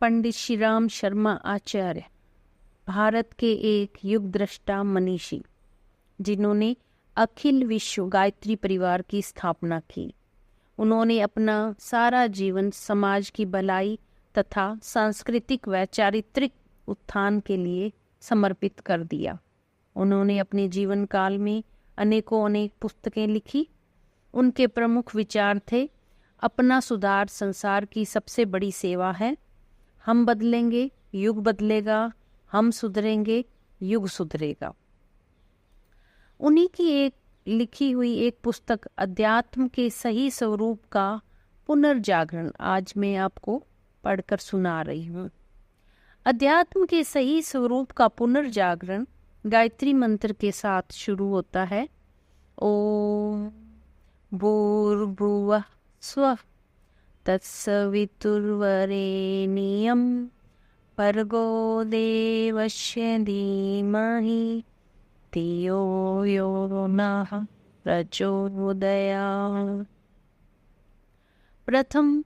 पंडित श्रीराम शर्मा आचार्य भारत के एक युग दृष्टा मनीषी, जिन्होंने अखिल विश्व गायत्री परिवार की स्थापना की। उन्होंने अपना सारा जीवन समाज की भलाई तथा सांस्कृतिक व चारित्रिक उत्थान के लिए समर्पित कर दिया। उन्होंने अपने जीवन काल में अनेक पुस्तकें लिखी। उनके प्रमुख विचार थे, अपना सुधार संसार की सबसे बड़ी सेवा है, हम बदलेंगे युग बदलेगा, हम सुधरेंगे युग सुधरेगा। उन्हीं की एक लिखी हुई एक पुस्तक अध्यात्म के सही स्वरूप का पुनर्जागरण आज मैं आपको पढ़कर सुना रही हूँ। अध्यात्म के सही स्वरूप का पुनर्जागरण गायत्री मंत्र के साथ शुरू होता है। ओम भूर्भुवः स्वः तत्सवितुर्वरेण्यं भर्गो देवस्य धीमहि धियो यो नः प्रचोदयात्। प्रथम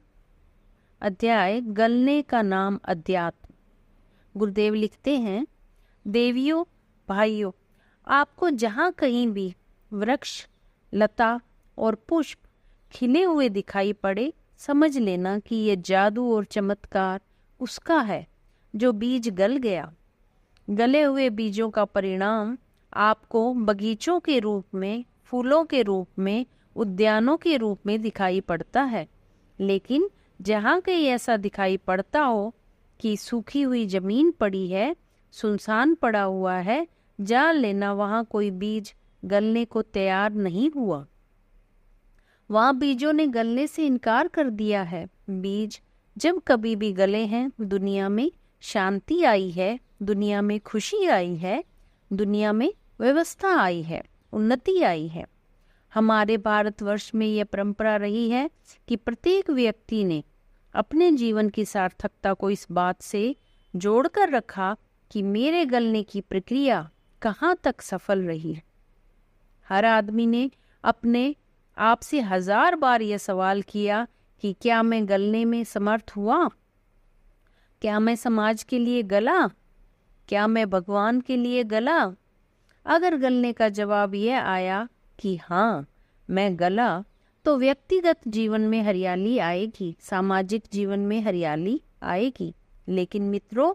अध्याय गलने का नाम अध्यात्म। गुरुदेव लिखते हैं, देवियों भाइयों, आपको जहाँ कहीं भी वृक्ष, लता और पुष्प खिले हुए दिखाई पड़े, समझ लेना कि ये जादू और चमत्कार उसका है जो बीज गल गया। गले हुए बीजों का परिणाम आपको बगीचों के रूप में, फूलों के रूप में, उद्यानों के रूप में दिखाई पड़ता है। लेकिन जहाँ कहीं ऐसा दिखाई पड़ता हो कि सूखी हुई जमीन पड़ी है, सुनसान पड़ा हुआ है, जान लेना वहाँ कोई बीज गलने को तैयार नहीं हुआ। वहाँ बीजों ने गलने से इनकार कर दिया है। बीज जब कभी भी गले हैं, दुनिया में शांति आई है, दुनिया में खुशी आई है, दुनिया में व्यवस्था आई है, उन्नति आई है। हमारे भारतवर्ष में यह परंपरा रही है कि प्रत्येक व्यक्ति ने अपने जीवन की सार्थकता को इस बात से जोड़कर रखा कि मेरे गलने की प्रक्रिया कहाँ तक सफल रही है। हर आदमी ने अपने आप से 1000 बार यह सवाल किया कि क्या मैं गलने में समर्थ हुआ? क्या मैं समाज के लिए गला? क्या मैं भगवान के लिए गला? अगर गलने का जवाब यह आया कि हाँ मैं गला, तो व्यक्तिगत जीवन में हरियाली आएगी, सामाजिक जीवन में हरियाली आएगी। लेकिन मित्रों,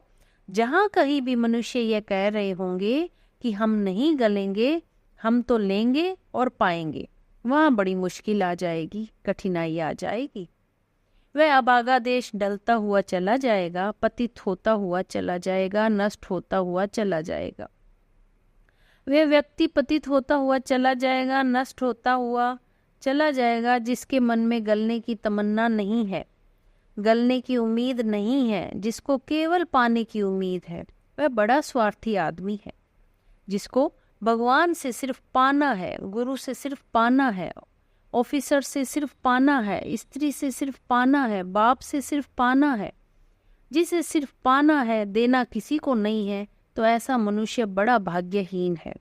जहाँ कहीं भी मनुष्य यह कह रहे होंगे कि हम नहीं गलेंगे, हम तो लेंगे और पाएंगे, वहाँ बड़ी मुश्किल आ जाएगी, कठिनाई आ जाएगी। वह अभागा देश डलता हुआ चला जाएगा, पतित होता हुआ चला जाएगा, नष्ट होता हुआ चला जाएगा। वह व्यक्ति पतित होता हुआ चला जाएगा, नष्ट होता हुआ चला जाएगा, जिसके मन में गलने की तमन्ना नहीं है, गलने की उम्मीद नहीं है, जिसको केवल पाने की उम्मीद है। वह बड़ा स्वार्थी आदमी है, जिसको भगवान से सिर्फ पाना है, गुरु से सिर्फ पाना है, ऑफिसर से सिर्फ पाना है, स्त्री से सिर्फ पाना है, बाप से सिर्फ पाना है, जिसे सिर्फ पाना है, देना किसी को नहीं है। तो ऐसा मनुष्य बड़ा भाग्यहीन है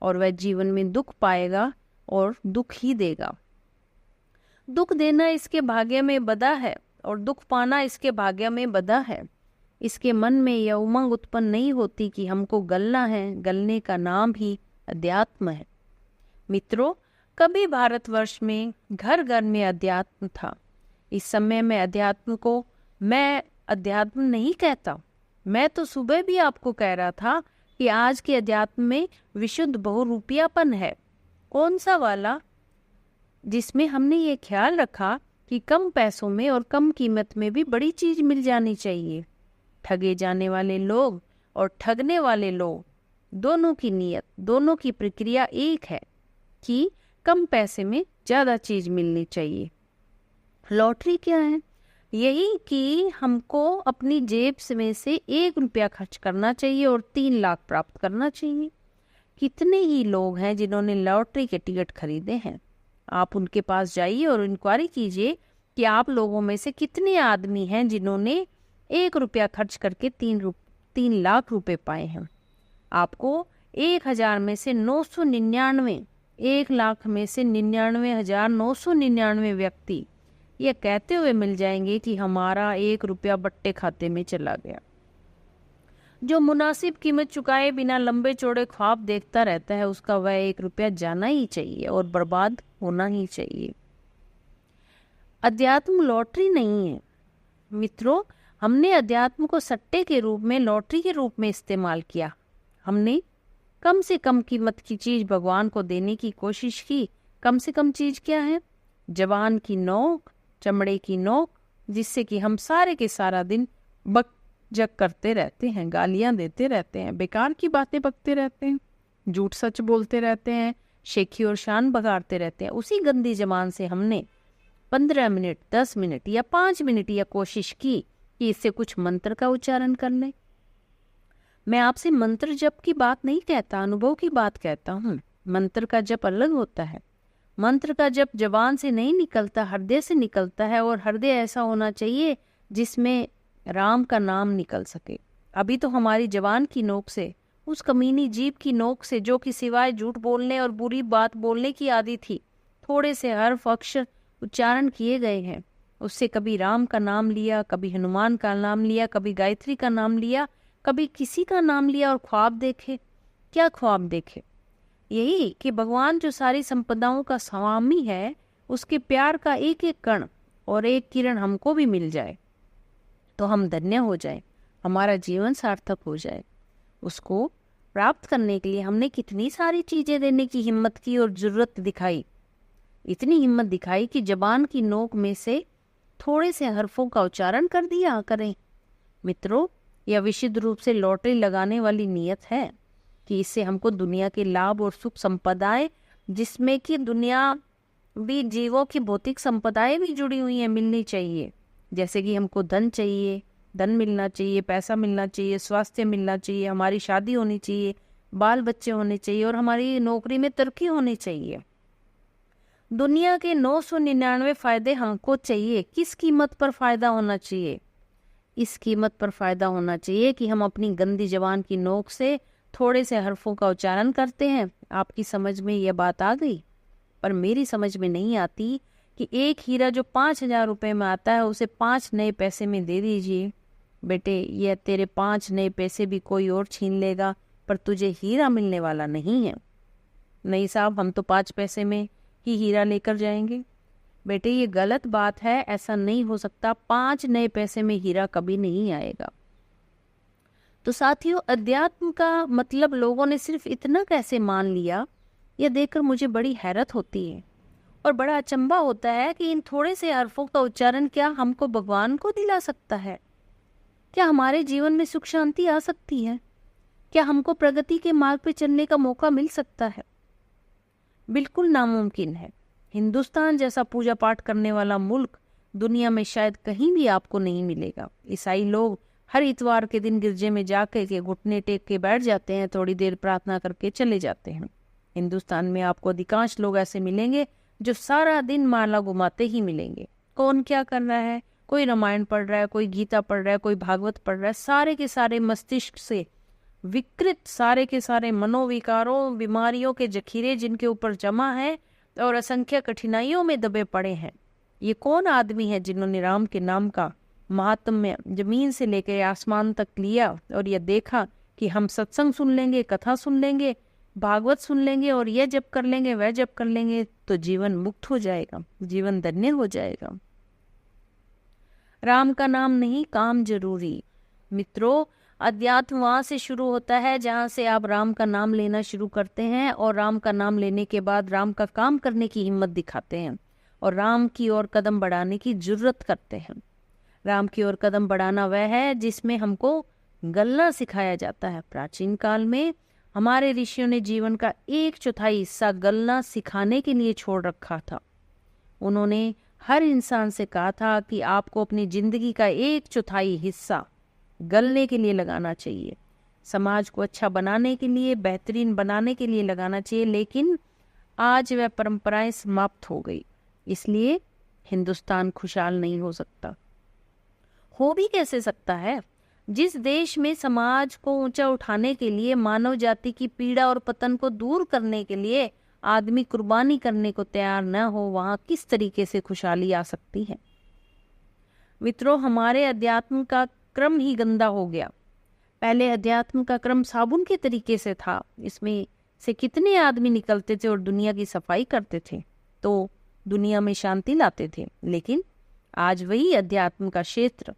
और वह जीवन में दुख पाएगा और दुख ही देगा। दुख देना इसके भाग्य में बधा है और दुख पाना इसके भाग्य में बधा है। इसके मन में यह उमंग उत्पन्न नहीं होती कि हमको गलना है। गलने का नाम ही अध्यात्म है। मित्रों, कभी भारतवर्ष में घर घर में अध्यात्म था। इस समय में अध्यात्म को मैं अध्यात्म नहीं कहता। मैं तो सुबह भी आपको कह रहा था कि आज के अध्यात्म में विशुद्ध बहुरूपियापन है। कौन सा वाला? जिसमें हमने ये ख्याल रखा कि कम पैसों में और कम कीमत में भी बड़ी चीज मिल जानी चाहिए। ठगे जाने वाले लोग और ठगने वाले लोग, दोनों की नीयत, दोनों की प्रक्रिया एक है कि कम पैसे में ज्यादा चीज मिलनी चाहिए। लॉटरी क्या है? यही कि हमको अपनी जेब में से 1 रुपया खर्च करना चाहिए और 3 लाख प्राप्त करना चाहिए। कितने ही लोग हैं जिन्होंने लॉटरी के टिकट खरीदे हैं। आप उनके पास जाइए और इंक्वायरी कीजिए कि आप लोगों में से कितने आदमी हैं जिन्होंने 1 रुपया खर्च करके 3 लाख रुपए पाए हैं। आपको 1000 में से 999, 1 लाख में से 99,999 व्यक्ति ये कहते हुए मिल जाएंगे कि हमारा 1 रुपया बट्टे खाते में चला गया। जो मुनासिब कीमत चुकाए बिना लंबे चौड़े ख्वाब देखता रहता है, उसका वह 1 रुपया जाना ही चाहिए और बर्बाद होना ही चाहिए। अध्यात्म लॉटरी नहीं है मित्रों। हमने अध्यात्म को सट्टे के रूप में, लॉटरी के रूप में इस्तेमाल किया। हमने कम से कम कीमत की चीज भगवान को देने की कोशिश की। कम से कम चीज क्या है? जवान की नोक, चमड़े की नोक, जिससे कि हम सारे के सारा दिन बक जग करते रहते हैं, गालियां देते रहते हैं, बेकार की बातें बकते रहते हैं, झूठ सच बोलते रहते हैं, शेखी और शान बगाड़ते रहते हैं। उसी गंदी जबान से हमने 15 मिनट, 10 मिनट या 5 मिनट या कोशिश की कि इससे कुछ मंत्र का उच्चारण कर लें। मैं आपसे मंत्र जप की बात नहीं कहता, अनुभव की बात कहता हूँ। मंत्र का जप अलग होता है। मंत्र का जप जबान से नहीं निकलता, हृदय से निकलता है, और हृदय ऐसा होना चाहिए जिसमें राम का नाम निकल सके। अभी तो हमारी जबान की नोक से, उस कमीनी जीभ की नोक से, जो कि सिवाय झूठ बोलने और बुरी बात बोलने की आदि थी, थोड़े से हर्फ अक्षर उच्चारण किए गए हैं, उससे कभी राम का नाम लिया, कभी हनुमान का नाम लिया, कभी गायत्री का नाम लिया, कभी किसी का नाम लिया और ख्वाब देखे। क्या ख्वाब देखे? यही कि भगवान जो सारी संपदाओं का स्वामी है, उसके प्यार का एक एक कण और एक किरण हमको भी मिल जाए तो हम धन्य हो जाए, हमारा जीवन सार्थक हो जाए। उसको प्राप्त करने के लिए हमने कितनी सारी चीजें देने की हिम्मत की और जरूरत दिखाई। इतनी हिम्मत दिखाई कि जबान की नोक में से थोड़े से हरफों का उच्चारण कर दिया करें। मित्रों, यह विशुद्ध रूप से लॉटरी लगाने वाली नीयत है कि इससे हमको दुनिया के लाभ और सुख संपदाएं, जिसमें कि दुनिया भी जीवों की भौतिक संपदाएं भी जुड़ी हुई हैं, मिलनी चाहिए। जैसे कि हमको धन चाहिए, धन मिलना चाहिए, पैसा मिलना चाहिए, स्वास्थ्य मिलना चाहिए, हमारी शादी होनी चाहिए, बाल बच्चे होने चाहिए और हमारी नौकरी में तरक्की होनी चाहिए। दुनिया के 999 फायदे हमको चाहिए। किस कीमत पर फायदा होना चाहिए? इस कीमत पर फायदा होना चाहिए कि हम अपनी गंदी जबान की नोक से थोड़े से हरफों का उच्चारण करते हैं। आपकी समझ में यह बात आ गई? पर मेरी समझ में नहीं आती कि एक हीरा जो 5,000 रुपए में आता है, उसे 5 नए पैसे में दे दीजिए। बेटे, यह तेरे 5 नए पैसे भी कोई और छीन लेगा, पर तुझे हीरा मिलने वाला नहीं है। नहीं साहब, हम तो 5 पैसे में ही हीरा लेकर जाएंगे। बेटे, ये गलत बात है, ऐसा नहीं हो सकता। 5 नए पैसे में हीरा कभी नहीं आएगा। तो साथियों, अध्यात्म का मतलब लोगों ने सिर्फ इतना कैसे मान लिया, यह देखकर मुझे बड़ी हैरत होती है और बड़ा अचंभा होता है कि इन थोड़े से हरफों का उच्चारण क्या हमको भगवान को दिला सकता है? क्या हमारे जीवन में सुख शांति आ सकती है? क्या हमको प्रगति के मार्ग पे चलने का मौका मिल सकता है? बिल्कुल नामुमकिन है। हिंदुस्तान जैसा पूजा पाठ करने वाला मुल्क दुनिया में शायद कहीं भी आपको नहीं मिलेगा। ईसाई लोग हर इतवार के दिन गिरजे में जाकर के घुटने टेक के बैठ जाते हैं, थोड़ी देर प्रार्थना करके चले जाते हैं। हिंदुस्तान में आपको अधिकांश लोग ऐसे मिलेंगे जो सारा दिन माला घुमाते ही मिलेंगे। कौन क्या कर रहा है? कोई रामायण पढ़ रहा है, कोई गीता पढ़ रहा है, कोई भागवत पढ़ रहा है। सारे के सारे मस्तिष्क से विकृत, सारे के सारे मनोविकारों, बीमारियों के जखीरे जिनके ऊपर जमा है और असंख्य कठिनाइयों में दबे पड़े हैं। ये कौन आदमी है जिन्होंने राम के नाम का महात्म्य जमीन से लेकर आसमान तक लिया और यह देखा कि हम सत्संग सुन लेंगे, कथा सुन लेंगे, भागवत सुन लेंगे और यह जप कर लेंगे, वह जप कर लेंगे तो जीवन मुक्त हो जाएगा, जीवन धन्य हो जाएगा। राम का नाम नहीं, काम जरूरी। मित्रों, अध्यात्म वहां से शुरू होता है जहां से आप राम का नाम लेना शुरू करते हैं और राम का नाम लेने के बाद राम का काम करने की हिम्मत दिखाते हैं और राम की ओर कदम बढ़ाने की जरूरत करते हैं। राम की ओर कदम बढ़ाना वह है जिसमें हमको गलना सिखाया जाता है। प्राचीन काल में हमारे ऋषियों ने जीवन का 1/4 हिस्सा गलना सिखाने के लिए छोड़ रखा था। उन्होंने हर इंसान से कहा था कि आपको अपनी जिंदगी का 1/4 हिस्सा गलने के लिए लगाना चाहिए, समाज को अच्छा बनाने के लिए, बेहतरीन बनाने के लिए लगाना चाहिए। लेकिन आज वह परंपराएं समाप्त हो गई, इसलिए हिंदुस्तान खुशहाल नहीं हो सकता। हो भी कैसे सकता है? जिस देश में समाज को ऊंचा उठाने के लिए, मानव जाति की पीड़ा और पतन को दूर करने के लिए आदमी कुर्बानी करने को तैयार न हो, वहां किस तरीके से खुशहाली आ सकती है? मित्रों, हमारे अध्यात्म का क्रम ही गंदा हो गया। पहले अध्यात्म का क्रम साबुन के तरीके से था, इसमें से कितने आदमी निकलते थे और दुनिया की सफाई करते थे, तो दुनिया में शांति लाते थे। लेकिन आज वही अध्यात्म का क्षेत्र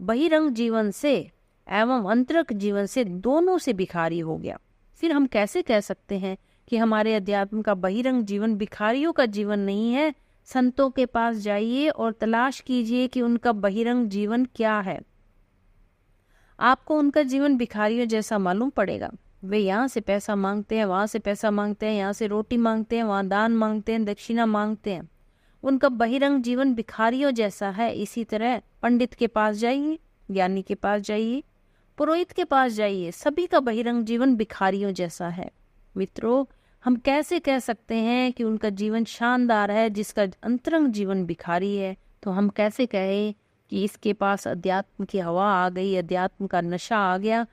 बहिरंग जीवन से एवं अंतरंग जीवन से दोनों से भिखारी हो गया। फिर हम कैसे कह सकते हैं कि हमारे अध्यात्म का बहिरंग जीवन भिखारियों का जीवन नहीं है? संतों के पास जाइए और तलाश कीजिए कि उनका बहिरंग जीवन क्या है। आपको उनका जीवन भिखारियों जैसा मालूम पड़ेगा। वे यहाँ से पैसा मांगते हैं, वहाँ से पैसा मांगते हैं, यहाँ से रोटी मांगते हैं, वहाँ दान मांगते हैं, दक्षिणा मांगते हैं। उनका बहिरंग जीवन भिखारियों जैसा है। इसी तरह पंडित के पास जाइए, ज्ञानी के पास जाइए, पुरोहित के पास जाइए, सभी का बहिरंग जीवन भिखारियों जैसा है। मित्रों, हम कैसे कह सकते हैं कि उनका जीवन शानदार है जिसका अंतरंग जीवन भिखारी है? तो हम कैसे कहें कि इसके पास अध्यात्म की हवा आ गई, अध्यात्म का नशा आ गया?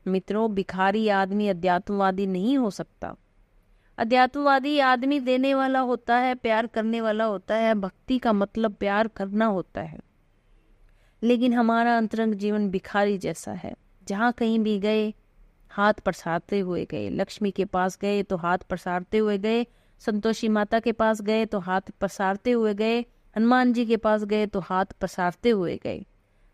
मित्रों, भिखारी आदमी अध्यात्मवादी नहीं हो सकता। अध्यात्मवादी आदमी देने वाला होता है, प्यार करने वाला होता है। भक्ति का मतलब प्यार करना होता है। लेकिन हमारा अंतरंग जीवन भिखारी जैसा है। जहाँ कहीं भी गए हाथ पसारते हुए गए। लक्ष्मी के पास गए तो हाथ पसारते हुए गए, संतोषी माता के पास गए तो हाथ पसारते हुए गए, हनुमान जी के पास गए तो हाथ पसारते हुए गए।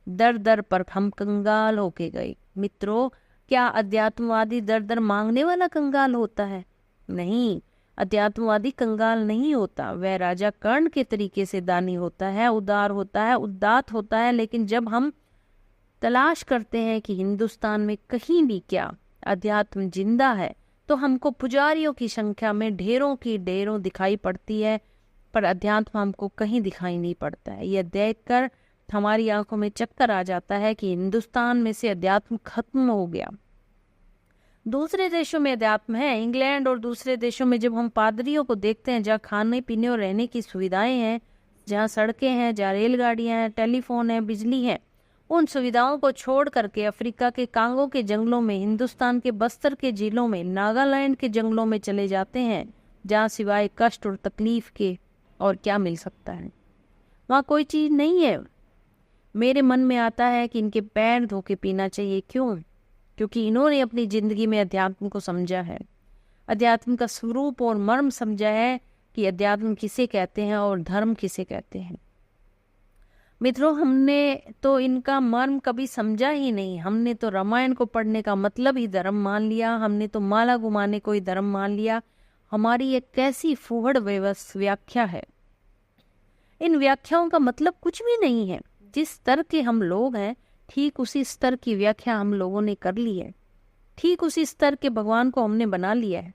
दर दर पर हम कंगाल होके गए। मित्रों, क्या अध्यात्मवादी दर दर मांगने वाला कंगाल होता है? नहीं, अध्यात्मवादी कंगाल नहीं होता। वह राजा कर्ण के तरीके से दानी होता है, उदार होता है, उदात्त होता है। लेकिन जब हम तलाश करते हैं कि हिंदुस्तान में कहीं भी क्या अध्यात्म जिंदा है, तो हमको पुजारियों की संख्या में ढेरों की ढेरों दिखाई पड़ती है, पर अध्यात्म हमको कहीं दिखाई नहीं पड़ता है। यह देखकर हमारी आंखों में चक्कर आ जाता है कि हिंदुस्तान में से अध्यात्म खत्म हो गया। दूसरे देशों में अध्यात्म है। इंग्लैंड और दूसरे देशों में जब हम पादरियों को देखते हैं, जहाँ खाने पीने और रहने की सुविधाएं हैं, जहाँ सड़कें हैं, जहाँ रेलगाड़ियाँ हैं, टेलीफोन है, बिजली है, उन सुविधाओं को छोड़ करके अफ्रीका के कांगो के जंगलों में, हिंदुस्तान के बस्तर के जिलों में, नागालैंड के जंगलों में चले जाते हैं, जहाँ सिवाय कष्ट और तकलीफ के और क्या मिल सकता है? वहाँ कोई चीज़ नहीं है। मेरे मन में आता है कि इनके पैर धो के पीना चाहिए। क्यों? क्योंकि इन्होंने अपनी जिंदगी में अध्यात्म को समझा है, अध्यात्म का स्वरूप और मर्म समझा है कि अध्यात्म किसे कहते हैं और धर्म किसे कहते हैं। मित्रों, हमने तो इनका मर्म कभी समझा ही नहीं। हमने तो रामायण को पढ़ने का मतलब ही धर्म मान लिया, हमने तो माला घुमाने को ही धर्म मान लिया। हमारी एक कैसी फूहड़ व्याख्या है। इन व्याख्याओं का मतलब कुछ भी नहीं है। जिस स्तर के हम लोग हैं, ठीक उसी स्तर की व्याख्या हम लोगों ने कर ली है। ठीक उसी स्तर के भगवान को हमने बना लिया है।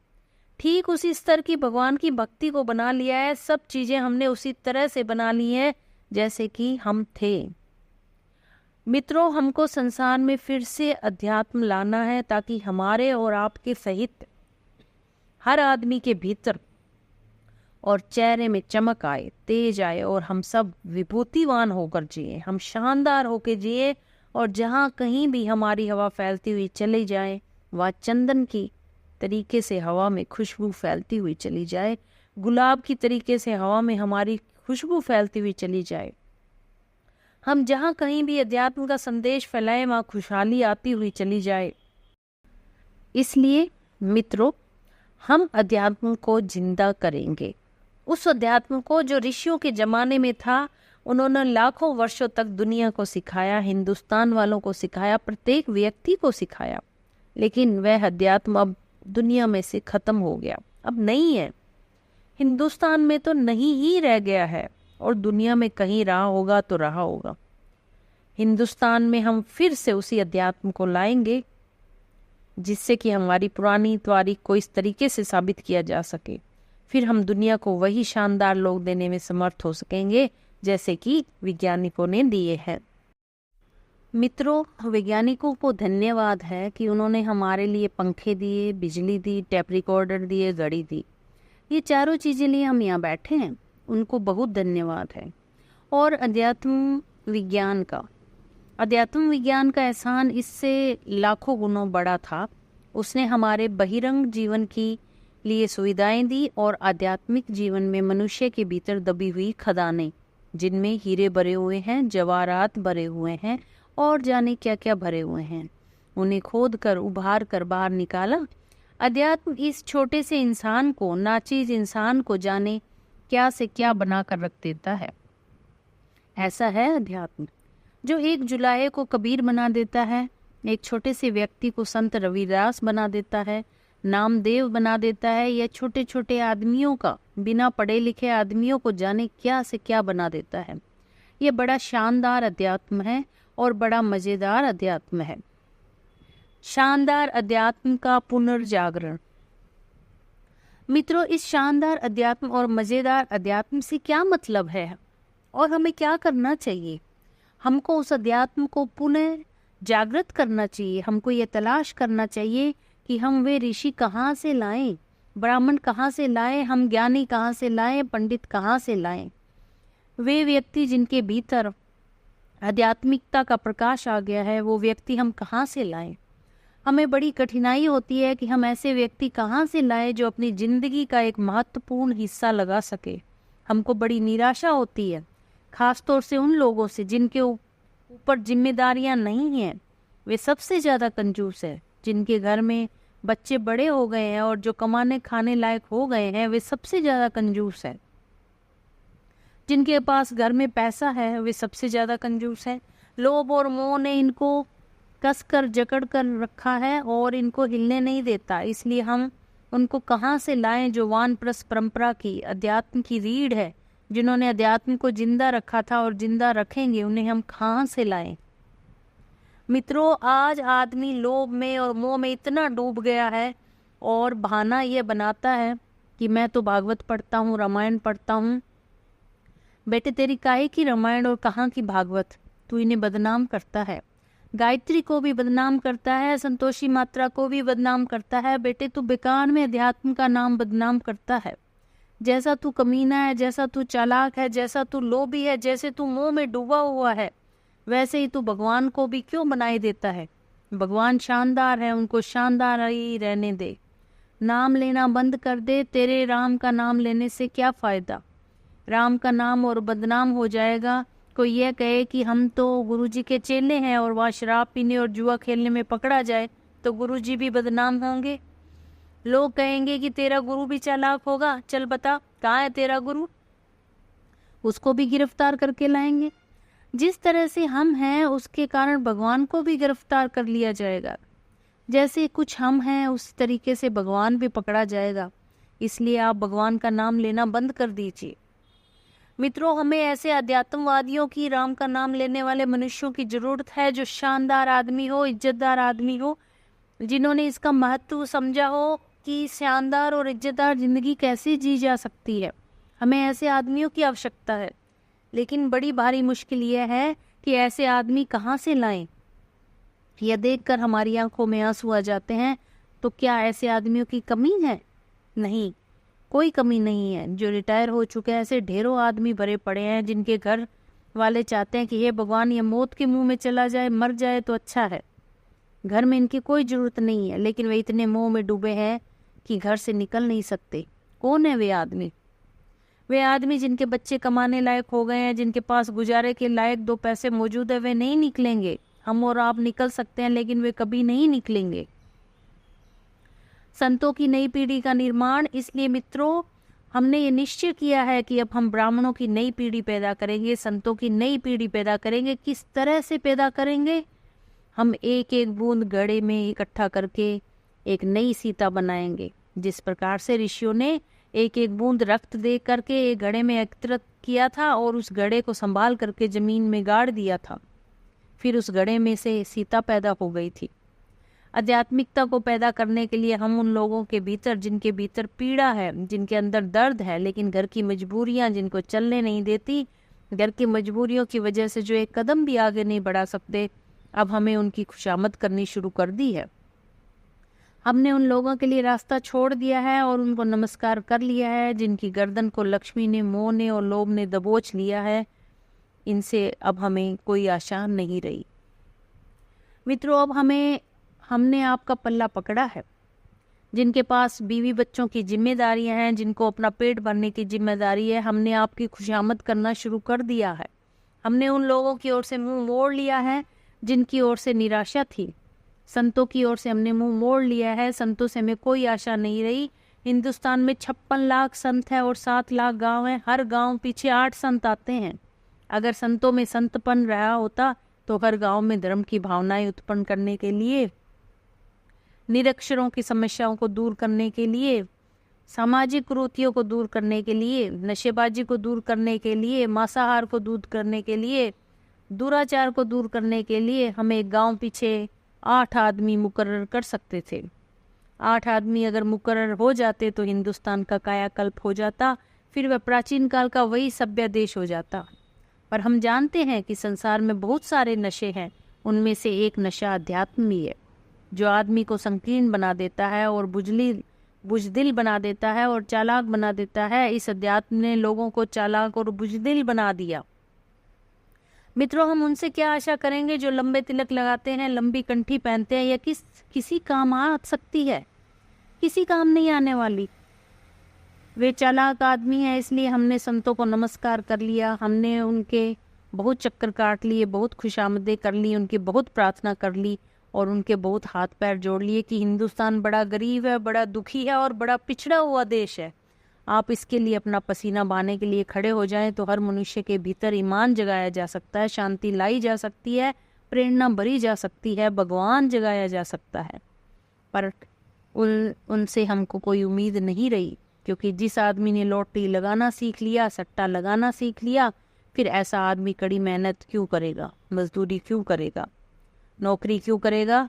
ठीक उसी स्तर की भगवान की भक्ति को बना लिया है। सब चीजें हमने उसी तरह से बना ली है जैसे कि हम थे। मित्रों, हमको संसार में फिर से अध्यात्म लाना है ताकि हमारे और आपके सहित हर आदमी के भीतर और चेहरे में चमक आए, तेज आए और हम सब विभूतिवान होकर जिए, हम शानदार होकर जिए। और जहाँ कहीं भी हमारी हवा फैलती हुई चली जाए, वह चंदन की तरीके से हवा में खुशबू फैलती हुई चली जाए, गुलाब की तरीके से हवा में हमारी खुशबू फैलती हुई चली जाए। हम जहाँ कहीं भी अध्यात्म का संदेश फैलाएं, वहाँ खुशहाली आती हुई चली जाए। इसलिए मित्रों, हम अध्यात्म को जिंदा करेंगे, उस अध्यात्म को जो ऋषियों के जमाने में था। उन्होंने लाखों वर्षों तक दुनिया को सिखाया, हिंदुस्तान वालों को सिखाया, प्रत्येक व्यक्ति को सिखाया। लेकिन वह अध्यात्म अब दुनिया में से खत्म हो गया, अब नहीं है। हिंदुस्तान में तो नहीं ही रह गया है और दुनिया में कहीं रहा होगा तो रहा होगा। हिंदुस्तान में हम फिर से उसी अध्यात्म को लाएंगे जिससे कि हमारी पुरानी तारीख को इस तरीके से साबित किया जा सके। फिर हम दुनिया को वही शानदार लोग देने में समर्थ हो सकेंगे जैसे कि वैज्ञानिकों ने दिए हैं। मित्रों, वैज्ञानिकों को धन्यवाद है कि उन्होंने हमारे लिए पंखे दिए, बिजली दी, टेप रिकॉर्डर दिए, घड़ी दी। ये चारों चीज़ें लिए हम यहाँ बैठे हैं, उनको बहुत धन्यवाद है। और अध्यात्म विज्ञान का एहसान इससे लाखों गुणों बड़ा था। उसने हमारे बहिरंग जीवन की लिए सुविधाएं दी और आध्यात्मिक जीवन में मनुष्य के भीतर दबी हुई खदानें जिनमें हीरे भरे हुए हैं, जवाहरात भरे हुए हैं और जाने क्या क्या भरे हुए हैं। उन्हें खोद कर उभार कर बाहर निकाला। अध्यात्म इस छोटे से इंसान को, नाचीज इंसान को जाने क्या से क्या बना कर रख देता है। ऐसा है अध्यात्म, जो एक जुलाहे को कबीर बना देता है, एक छोटे से व्यक्ति को संत रविदास बना देता है, नामदेव बना देता है, या छोटे छोटे आदमियों का, बिना पढ़े लिखे आदमियों को जाने क्या से क्या बना देता है। ये बड़ा शानदार अध्यात्म है और बड़ा मजेदार अध्यात्म है। शानदार अध्यात्म का पुनर्जागरण। मित्रों, इस शानदार अध्यात्म और मजेदार अध्यात्म से क्या मतलब है और हमें क्या करना चाहिए? हमको उस अध्यात्म को पुनः जागृत करना चाहिए। हमको ये तलाश करना चाहिए कि हम वे ऋषि कहाँ से लाएं, ब्राह्मण कहाँ से लाएं, हम ज्ञानी कहाँ से लाएं, पंडित कहाँ से लाएं। वे व्यक्ति जिनके भीतर आध्यात्मिकता का प्रकाश आ गया है, वो व्यक्ति हम कहाँ से लाएं? हमें बड़ी कठिनाई होती है कि हम ऐसे व्यक्ति कहाँ से लाएं जो अपनी जिंदगी का एक महत्वपूर्ण हिस्सा लगा सके। हमको बड़ी निराशा होती है, खासतौर से उन लोगों से जिनके ऊपर जिम्मेदारियां नहीं हैं। वे सबसे ज़्यादा कंजूस है। जिनके घर में बच्चे बड़े हो गए हैं और जो कमाने खाने लायक हो गए हैं, वे सबसे ज़्यादा कंजूस है। जिनके पास घर में पैसा है, वे सबसे ज़्यादा कंजूस है। लोभ और मोह ने इनको कसकर जकड़ कर रखा है और इनको हिलने नहीं देता। इसलिए हम उनको कहाँ से लाएं जो वानप्रस्थ परंपरा की, अध्यात्म की रीढ़ है, जिन्होंने अध्यात्म को जिंदा रखा था और जिंदा रखेंगे, उन्हें हम कहाँ से लाएं? मित्रों, आज आदमी लोभ में और मोह में इतना डूब गया है और बहाना ये बनाता है कि मैं तो भागवत पढ़ता हूँ, रामायण पढ़ता हूँ। बेटे, तेरी काहे की रामायण और कहाँ की भागवत? तू इन्हें बदनाम करता है। गायत्री को भी बदनाम करता है, संतोषी मात्रा को भी बदनाम करता है। बेटे, तू बेकार में अध्यात्म का नाम बदनाम करता है। जैसा तू कमीना है, जैसा तू चालाक है, जैसा तू लोभी है, जैसे तू मोह में डूबा हुआ है, वैसे ही तू भगवान को भी क्यों बनाई देता है? भगवान शानदार है, उनको शानदार ही रहने दे। नाम लेना बंद कर दे। तेरे राम का नाम लेने से क्या फायदा? राम का नाम और बदनाम हो जाएगा। कोई यह कहे कि हम तो गुरुजी के चेले हैं और वहाँ शराब पीने और जुआ खेलने में पकड़ा जाए तो गुरुजी भी बदनाम होंगे। लोग कहेंगे कि तेरा गुरु भी चालाक होगा। चल बता, कहाँ है तेरा गुरु? उसको भी गिरफ्तार करके लाएंगे। जिस तरह से हम हैं, उसके कारण भगवान को भी गिरफ्तार कर लिया जाएगा। जैसे कुछ हम हैं, उस तरीके से भगवान भी पकड़ा जाएगा। इसलिए आप भगवान का नाम लेना बंद कर दीजिए। मित्रों, हमें ऐसे अध्यात्मवादियों की, राम का नाम लेने वाले मनुष्यों की जरूरत है जो शानदार आदमी हो, इज्जतदार आदमी हो, जिन्होंने इसका महत्व समझा हो कि शानदार और इज्जतदार जिंदगी कैसे जी जा सकती है। हमें ऐसे आदमियों की आवश्यकता है। लेकिन बड़ी भारी मुश्किल यह है कि ऐसे आदमी कहाँ से लाएं? यह देखकर हमारी आंखों में आंसू आ जाते हैं। तो क्या ऐसे आदमियों की कमी है? नहीं, कोई कमी नहीं है। जो रिटायर हो चुके हैं, ऐसे ढेरों आदमी भरे पड़े हैं जिनके घर वाले चाहते हैं कि हे भगवान, ये मौत के मुंह में चला जाए, मर जाए तो अच्छा है। घर में इनकी कोई जरूरत नहीं है, लेकिन वे इतने मोह में डूबे हैं कि घर से निकल नहीं सकते। कौन है वे आदमी? वे आदमी जिनके बच्चे कमाने लायक हो गए हैं, जिनके पास गुजारे के लायक 2 पैसे मौजूद है, वे नहीं निकलेंगे। हम और आप निकल सकते हैं, लेकिन वे कभी नहीं निकलेंगे। संतों की नई पीढ़ी का निर्माण। इसलिए मित्रों, हमने ये निश्चय किया है कि अब हम ब्राह्मणों की नई पीढ़ी पैदा करेंगे, संतों की नई पीढ़ी पैदा करेंगे। किस तरह से पैदा करेंगे? हम एक एक बूंद घड़े में इकट्ठा करके एक नई सीता बनाएंगे। जिस प्रकार से ऋषियों ने एक एक बूंद रक्त दे करके एक घड़े में एकत्रित किया था और उस घड़े को संभाल करके जमीन में गाड़ दिया था, फिर उस घड़े में से सीता पैदा हो गई थी। आध्यात्मिकता को पैदा करने के लिए हम उन लोगों के भीतर, जिनके भीतर पीड़ा है, जिनके अंदर दर्द है, लेकिन घर की मजबूरियां जिनको चलने नहीं देती, घर की मजबूरियों की वजह से जो एक कदम भी आगे नहीं बढ़ा सकते, अब हमें उनकी खुशामद करनी शुरू कर दी है। हमने उन लोगों के लिए रास्ता छोड़ दिया है और उनको नमस्कार कर लिया है जिनकी गर्दन को लक्ष्मी ने, मोह ने और लोभ ने दबोच लिया है। इनसे अब हमें कोई आशा नहीं रही। मित्रों, अब हमने आपका पल्ला पकड़ा है। जिनके पास बीवी बच्चों की जिम्मेदारियां हैं, जिनको अपना पेट भरने की जिम्मेदारी है, हमने आपकी खुशामद करना शुरू कर दिया है। हमने उन लोगों की ओर से मुंह मोड़ लिया है जिनकी ओर से निराशा थी। संतों की ओर से हमने मुंह मोड़ लिया है, संतों से हमें कोई आशा नहीं रही। हिंदुस्तान में 56 लाख संत हैं और 7 लाख गांव हैं। हर गांव पीछे 8 संत आते हैं। अगर संतों में संतपन रहा होता तो हर गांव में धर्म की भावनाएं उत्पन्न करने के लिए, निरक्षरों की समस्याओं को दूर करने के लिए, सामाजिक कुरीतियों को दूर करने के लिए, नशेबाजी को दूर करने के लिए, मांसाहार को दूर करने के लिए, दुराचार को दूर करने के लिए हमें गांव पीछे 8 आदमी मुकर्रर कर सकते थे। 8 आदमी अगर मुकर्रर हो जाते तो हिंदुस्तान का कायाकल्प हो जाता, फिर वह प्राचीन काल का वही सभ्य देश हो जाता। पर हम जानते हैं कि संसार में बहुत सारे नशे हैं, उनमें से एक नशा अध्यात्म ही है, जो आदमी को संकीर्ण बना देता है और बुजदिल बना देता है और चालाक बना देता है। इस अध्यात्म ने लोगों को चालाक और बुजदिल बना दिया। मित्रों, हम उनसे क्या आशा करेंगे जो लंबे तिलक लगाते हैं, लंबी कंठी पहनते हैं, या किसी काम आ सकती है? किसी काम नहीं आने वाली। वे चालाक आदमी हैं, इसलिए हमने संतों को नमस्कार कर लिया, हमने उनके बहुत चक्कर काट लिए, बहुत खुशामदें कर ली, उनकी बहुत प्रार्थना कर ली और उनके बहुत हाथ पैर जोड़ लिए कि हिंदुस्तान बड़ा गरीब है, बड़ा दुखी है और बड़ा पिछड़ा हुआ देश है। आप इसके लिए अपना पसीना बहाने के लिए खड़े हो जाएं तो हर मनुष्य के भीतर ईमान जगाया जा सकता है, शांति लाई जा सकती है, प्रेरणा भरी जा सकती है, भगवान जगाया जा सकता है। पर उनसे हमको कोई उम्मीद नहीं रही, क्योंकि जिस आदमी ने लॉटरी लगाना सीख लिया, सट्टा लगाना सीख लिया, फिर ऐसा आदमी कड़ी मेहनत क्यों करेगा, मजदूरी क्यों करेगा, नौकरी क्यों करेगा?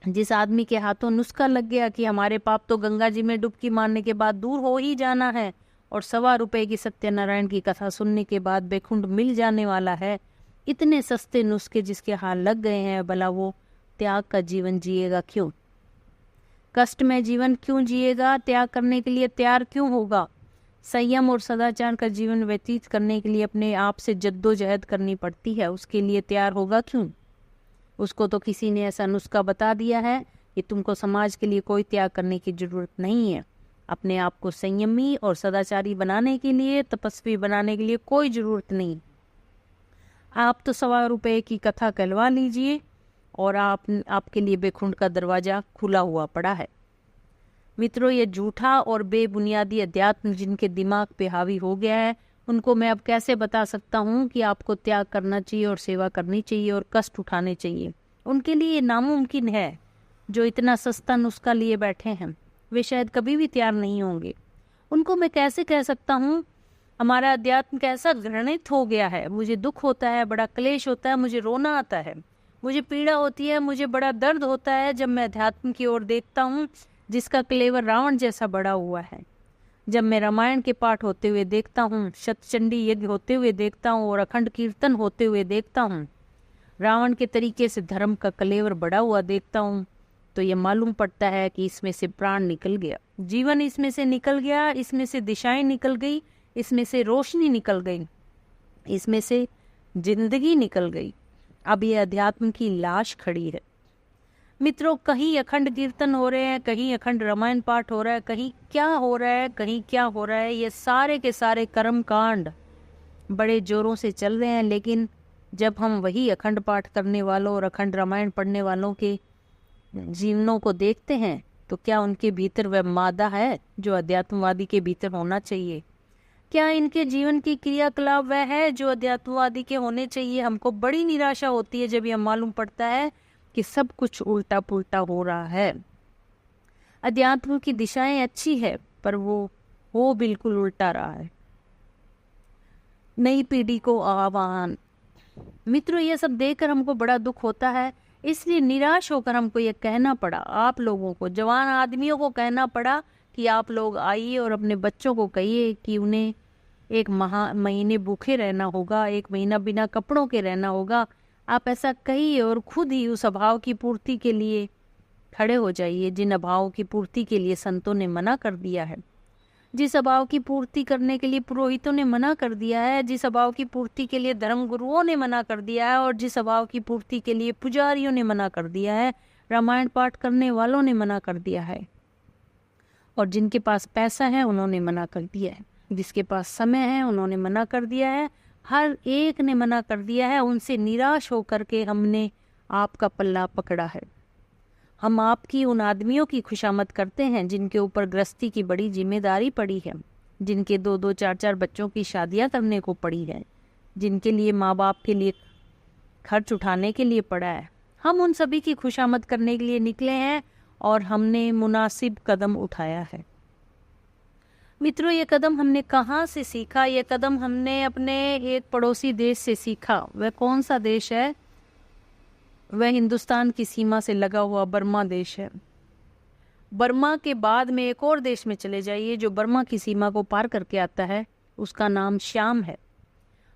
जिस आदमी के हाथों नुस्खा लग गया कि हमारे पाप तो गंगा जी में डुबकी मारने के बाद दूर हो ही जाना है और ₹1.25 की सत्यनारायण की कथा सुनने के बाद बेखुंड मिल जाने वाला है, इतने सस्ते नुस्खे जिसके हाथ लग गए हैं, भला वो त्याग का जीवन जिएगा क्यों? कष्ट में जीवन क्यों जिएगा? त्याग करने के लिए तैयार क्यों होगा? संयम और सदाचार का जीवन व्यतीत करने के लिए अपने आप से जद्दोजहद करनी पड़ती है, उसके लिए तैयार होगा क्यों? उसको तो किसी ने ऐसा नुस्खा बता दिया है कि तुमको समाज के लिए कोई त्याग करने की जरूरत नहीं है। अपने आप को संयमी और सदाचारी बनाने के लिए, तपस्वी बनाने के लिए कोई जरूरत नहीं। आप तो ₹1.25 की कथा कहलवा लीजिए और आपके लिए बेखुंड का दरवाजा खुला हुआ पड़ा है। मित्रों, ये झूठा और बेबुनियादी अध्यात्म जिनके दिमाग पे हावी हो गया है, उनको मैं अब कैसे बता सकता हूँ कि आपको त्याग करना चाहिए और सेवा करनी चाहिए और कष्ट उठाने चाहिए? उनके लिए ये नामुमकिन है। जो इतना सस्ता नुस्खा लिए बैठे हैं, वे शायद कभी भी तैयार नहीं होंगे। उनको मैं कैसे कह सकता हूँ हमारा अध्यात्म कैसा घृणित हो गया है, मुझे दुख होता है, बड़ा क्लेश होता है, मुझे रोना आता है, मुझे पीड़ा होती है, मुझे बड़ा दर्द होता है जब मैं अध्यात्म की ओर देखता हूँ जिसका क्लेवर रावण जैसा बड़ा हुआ है। जब मैं रामायण के पाठ होते हुए देखता हूँ, शतचंडी यज्ञ होते हुए देखता हूँ और अखंड कीर्तन होते हुए देखता हूँ, रावण के तरीके से धर्म का कलेवर बड़ा हुआ देखता हूँ, तो ये मालूम पड़ता है कि इसमें से प्राण निकल गया, जीवन इसमें से निकल गया, इसमें से दिशाएं निकल गई, इसमें से रोशनी निकल गई, इसमें से जिंदगी निकल गई। अब ये अध्यात्म की लाश खड़ी है। मित्रों, कहीं अखंड कीर्तन हो रहे हैं, कहीं अखंड रामायण पाठ हो रहा है, कहीं क्या हो रहा है, कहीं क्या हो रहा है, ये सारे के सारे कर्म कांड बड़े जोरों से चल रहे हैं। लेकिन जब हम वही अखंड पाठ करने वालों और अखंड रामायण पढ़ने वालों के जीवनों को देखते हैं, तो क्या उनके भीतर वह मादा है जो अध्यात्मवादी के भीतर होना चाहिए? क्या इनके जीवन की क्रियाकलाप वह है जो अध्यात्मवादी के होने चाहिए? हमको बड़ी निराशा होती है जब यह मालूम पड़ता है कि सब कुछ उल्टा पुल्टा हो रहा है। अध्यात्म की दिशाएं अच्छी है, पर वो बिल्कुल उल्टा रहा है। नई पीढ़ी को आह्वान। मित्रों, ये सब देखकर हमको बड़ा दुख होता है, इसलिए निराश होकर हमको ये कहना पड़ा, आप लोगों को, जवान आदमियों को कहना पड़ा कि आप लोग आइए और अपने बच्चों को कहिए कि उन्हें 1 महीने भूखे रहना होगा, 1 महीना बिना कपड़ों के रहना होगा। आप ऐसा कहिए और खुद ही उस अभाव की पूर्ति के लिए खड़े हो जाइए जिन अभावों की पूर्ति के लिए संतों ने मना कर दिया है, जिस अभाव की पूर्ति करने के लिए पुरोहितों ने मना कर दिया है, जिस अभाव की पूर्ति के लिए धर्म गुरुओं ने मना कर दिया है और जिस अभाव की पूर्ति के लिए पुजारियों ने मना कर दिया है, रामायण पाठ करने वालों ने मना कर दिया है। और जिनके पास पैसा है उन्होंने मना कर दिया है, जिसके पास समय है उन्होंने मना कर दिया है, हर एक ने मना कर दिया है। उनसे निराश होकर के हमने आपका पल्ला पकड़ा है। हम आपकी उन आदमियों की खुशामद करते हैं जिनके ऊपर गृहस्थी की बड़ी जिम्मेदारी पड़ी है, जिनके 2-2 4-4 बच्चों की शादियां करने को पड़ी है, जिनके लिए माँ बाप के लिए खर्च उठाने के लिए पड़ा है। हम उन सभी की खुशामद करने के लिए निकले हैं और हमने मुनासिब कदम उठाया है। मित्रों, ये कदम हमने कहाँ से सीखा? ये कदम हमने अपने एक पड़ोसी देश से सीखा। वह कौन सा देश है? वह हिंदुस्तान की सीमा से लगा हुआ बर्मा देश है। बर्मा के बाद में एक और देश में चले जाइए जो बर्मा की सीमा को पार करके आता है, उसका नाम श्याम है।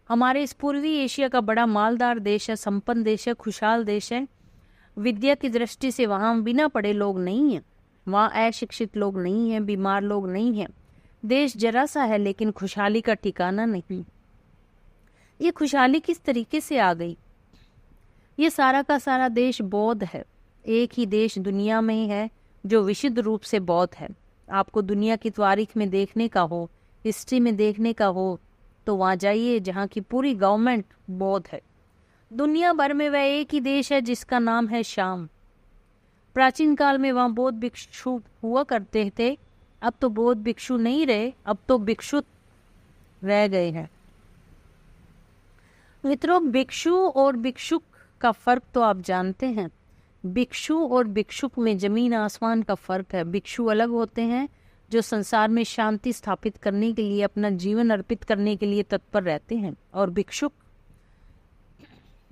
हमारे इस पूर्वी एशिया का बड़ा मालदार देश है, संपन्न देश है, खुशहाल देश है। विद्या की दृष्टि से वहाँ बिना पढ़े लोग नहीं हैं, वहाँ अशिक्षित लोग नहीं हैं, बीमार लोग नहीं हैं। देश जरा सा है लेकिन खुशहाली का ठिकाना नहीं। ये खुशहाली किस तरीके से आ गई? ये सारा का सारा देश बौद्ध है। एक ही देश दुनिया में है जो विशुद्ध रूप से बौद्ध है। आपको दुनिया की तारीख में देखने का हो, हिस्ट्री में देखने का हो, तो वहाँ जाइए जहाँ की पूरी गवर्नमेंट बौद्ध है। दुनिया भर में वह एक ही देश है जिसका नाम है श्याम। प्राचीन काल में वहाँ बौद्ध भिक्षु हुआ करते थे। अब तो बौद्ध भिक्षु नहीं रहे, अब तो भिक्षुक रह गए हैं। मित्रों, भिक्षु और भिक्षुक का फर्क तो आप जानते हैं। भिक्षु और भिक्षुक में जमीन आसमान का फर्क है। भिक्षु अलग होते हैं जो संसार में शांति स्थापित करने के लिए, अपना जीवन अर्पित करने के लिए तत्पर रहते हैं, और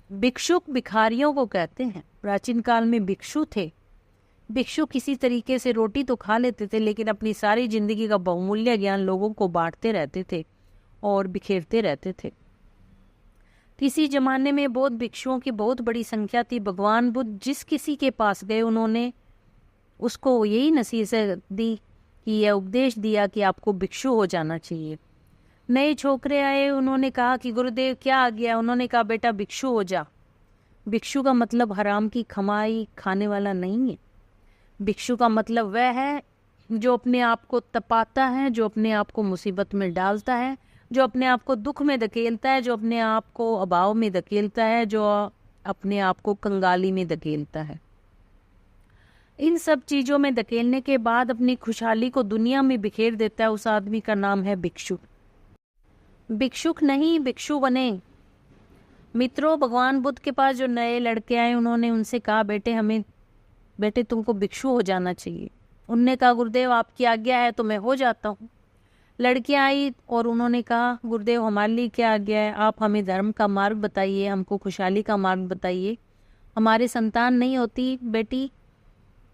भिक्षुक भिखारियों को कहते हैं। प्राचीन काल में भिक्षु थे। भिक्षु किसी तरीके से रोटी तो खा लेते थे, लेकिन अपनी सारी जिंदगी का बहुमूल्य ज्ञान लोगों को बांटते रहते थे और बिखेरते रहते थे। किसी जमाने में बौद्ध भिक्षुओं की बहुत बड़ी संख्या थी। भगवान बुद्ध जिस किसी के पास गए, उन्होंने उसको यही नसीहत दी कि यह उपदेश दिया कि आपको भिक्षु हो जाना चाहिए। नए छोकरे आए, उन्होंने कहा कि गुरुदेव क्या आ गया? उन्होंने कहा बेटा भिक्षु हो जा। भिक्षु का मतलब हराम की कमाई खाने वाला नहीं है। भिक्षु का मतलब वह है जो अपने आप को तपाता है, जो अपने आप को मुसीबत में डालता है, जो अपने आप को दुख में धकेलता है, जो अपने आप को अभाव में धकेलता है, जो अपने आप को कंगाली में धकेलता है। इन सब चीज़ों में धकेलने के बाद अपनी खुशहाली को दुनिया में बिखेर देता है, उस आदमी का नाम है भिक्षु। भिक्षुक नहीं, भिक्षु बने। मित्रों, भगवान बुद्ध के पास जो नए लड़के आए, उन्होंने उनसे कहा बेटे तुमको भिक्षु हो जाना चाहिए। उनने कहा गुरुदेव आपकी आज्ञा है तो मैं हो जाता हूँ। लड़कियां आई और उन्होंने कहा गुरुदेव हमारे लिए क्या आज्ञा है? आप हमें धर्म का मार्ग बताइए, हमको खुशहाली का मार्ग बताइए। हमारे संतान नहीं होती,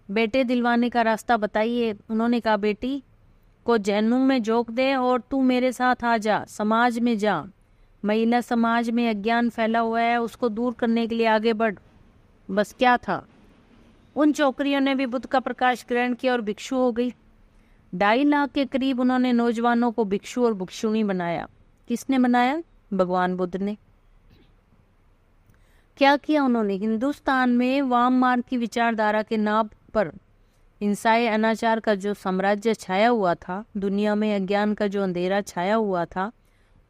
बेटे दिलवाने का रास्ता बताइए। उन्होंने कहा बेटी को जहन्नुम में झोंक दे और तू मेरे साथ आ जा, समाज में जा। महिला समाज में अज्ञान फैला हुआ है, उसको दूर करने के लिए आगे बढ़। बस क्या था, उन छोकरियों ने भी बुद्ध का प्रकाश ग्रहण किया और भिक्षु हो गई। 2.5 लाख के करीब उन्होंने नौजवानों को भिक्षु और भिक्षुणी बनाया। किसने बनाया? भगवान बुद्ध ने। क्या किया उन्होंने? हिंदुस्तान में वाम मार्ग की विचारधारा के नाम पर हिंसाए अनाचार का जो साम्राज्य छाया हुआ था, दुनिया में अज्ञान का जो अंधेरा छाया हुआ था,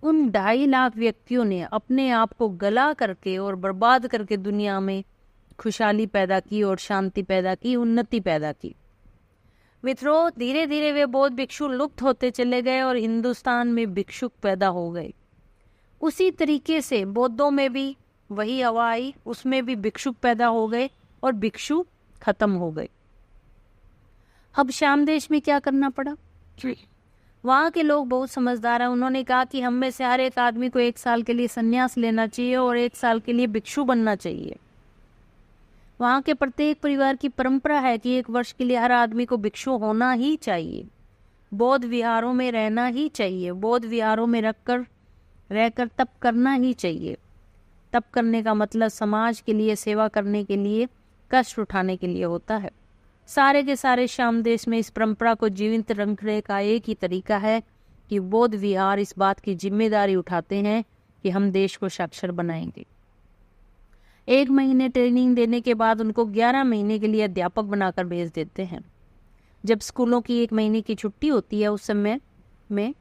उन 2.5 लाख व्यक्तियों ने अपने आप को गला करके और बर्बाद करके दुनिया में खुशहाली पैदा की और शांति पैदा की, उन्नति पैदा की। मित्रों, धीरे धीरे वे बौद्ध भिक्षु लुप्त होते चले गए और हिंदुस्तान में भिक्षुक पैदा हो गए। उसी तरीके से बौद्धों में भी वही हवा आई, उसमें भी भिक्षुक पैदा हो गए और भिक्षु खत्म हो गए। अब श्याम देश में क्या करना पड़ा? वहाँ के लोग बहुत समझदार हैं। उन्होंने कहा कि हम में से हर एक आदमी को 1 साल के लिए संन्यास लेना चाहिए और 1 साल के लिए भिक्षु बनना चाहिए। वहाँ के प्रत्येक परिवार की परंपरा है कि 1 वर्ष के लिए हर आदमी को भिक्षु होना ही चाहिए, बौद्ध विहारों में रहना ही चाहिए, बौद्ध विहारों में रहकर तप करना ही चाहिए। तप करने का मतलब समाज के लिए, सेवा करने के लिए, कष्ट उठाने के लिए होता है। सारे के सारे श्याम देश में इस परंपरा को जीवित रखने का एक ही तरीका है कि बौद्ध विहार इस बात की जिम्मेदारी उठाते हैं कि हम देश को साक्षर बनाएंगे। 1 महीने ट्रेनिंग देने के बाद उनको 11 महीने के लिए अध्यापक बनाकर भेज देते हैं। जब स्कूलों की 1 महीने की छुट्टी होती है उस समय में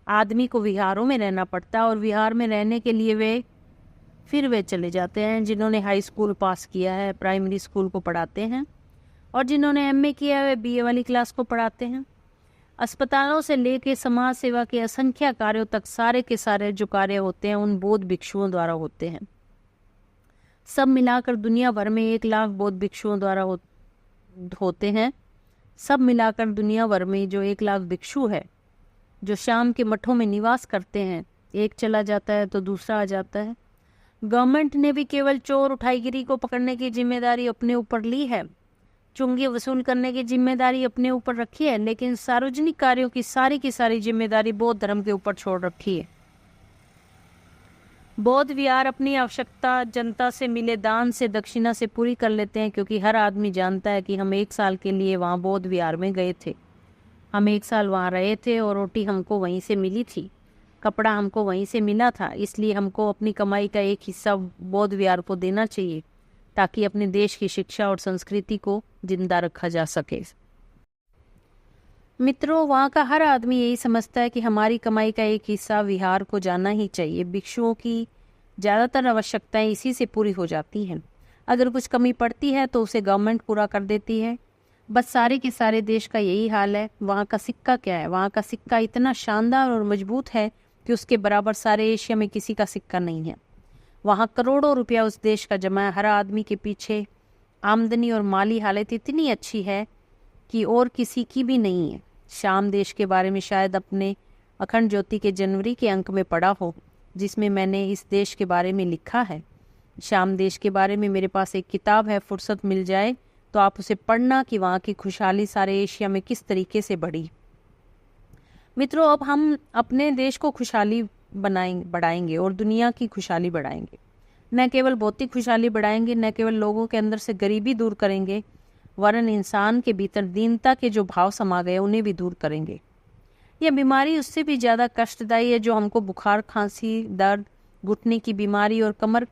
आदमी को विहारों में रहना पड़ता है और विहार में रहने के लिए वे चले जाते हैं। जिन्होंने हाई स्कूल पास किया है प्राइमरी स्कूल को पढ़ाते हैं और जिन्होंने एमए किया है बीए वाली क्लास को पढ़ाते हैं। अस्पतालों से लेके समाज सेवा के असंख्य कार्यों तक सारे के सारे जो कार्य होते हैं उन बौद्ध भिक्षुओं द्वारा होते हैं। सब मिलाकर दुनिया भर में 1 लाख बौद्ध भिक्षुओं द्वारा होते हैं। सब मिलाकर दुनिया भर में जो 1 लाख भिक्षु है जो शाम के मठों में निवास करते हैं, एक चला जाता है तो दूसरा आ जाता है। गवर्नमेंट ने भी केवल चोर उठाईगिरी को पकड़ने की जिम्मेदारी अपने ऊपर ली है, चुंगी वसूल करने की जिम्मेदारी अपने ऊपर रखी है, लेकिन सार्वजनिक कार्यों की सारी जिम्मेदारी बौद्ध धर्म के ऊपर छोड़ रखी है। बौद्ध विहार अपनी आवश्यकता जनता से मिले दान से दक्षिणा से पूरी कर लेते हैं, क्योंकि हर आदमी जानता है कि हम 1 साल के लिए वहाँ बौद्ध विहार में गए थे, हम 1 साल वहाँ रहे थे और रोटी हमको वहीं से मिली थी, कपड़ा हमको वहीं से मिला था, इसलिए हमको अपनी कमाई का एक हिस्सा बौद्ध विहार को देना चाहिए ताकि अपने देश की शिक्षा और संस्कृति को जिंदा रखा जा सके। मित्रों, वहाँ का हर आदमी यही समझता है कि हमारी कमाई का एक हिस्सा विहार को जाना ही चाहिए। भिक्षुओं की ज़्यादातर आवश्यकताएं इसी से पूरी हो जाती हैं। अगर कुछ कमी पड़ती है तो उसे गवर्नमेंट पूरा कर देती है। बस सारे के सारे देश का यही हाल है। वहाँ का सिक्का क्या है? वहाँ का सिक्का इतना शानदार और मजबूत है कि उसके बराबर सारे एशिया में किसी का सिक्का नहीं है। वहाँ करोड़ों रुपया उस देश का जमा है। हर आदमी के पीछे आमदनी और माली हालत इतनी अच्छी है कि और किसी की भी नहीं है। शाम देश के बारे में शायद अपने अखंड ज्योति के जनवरी के अंक में पढ़ा हो, जिसमें मैंने इस देश के बारे में लिखा है। शाम देश के बारे में मेरे पास एक किताब है, फुर्सत मिल जाए तो आप उसे पढ़ना कि वहाँ की खुशहाली सारे एशिया में किस तरीके से बढ़ी। मित्रों, अब हम अपने देश को खुशहाली बढ़ाएंगे और दुनिया की खुशहाली बढ़ाएंगे। न केवल भौतिक खुशहाली बढ़ाएंगे, न केवल लोगों के अंदर से गरीबी दूर करेंगे, वरन इंसान के भीतर दीनता के जो भाव समा गए उन्हें भी दूर करेंगे। यह बीमारी उससे भी ज़्यादा कष्टदायी है जो हमको बुखार, खांसी, दर्द, घुटने की बीमारी और कमर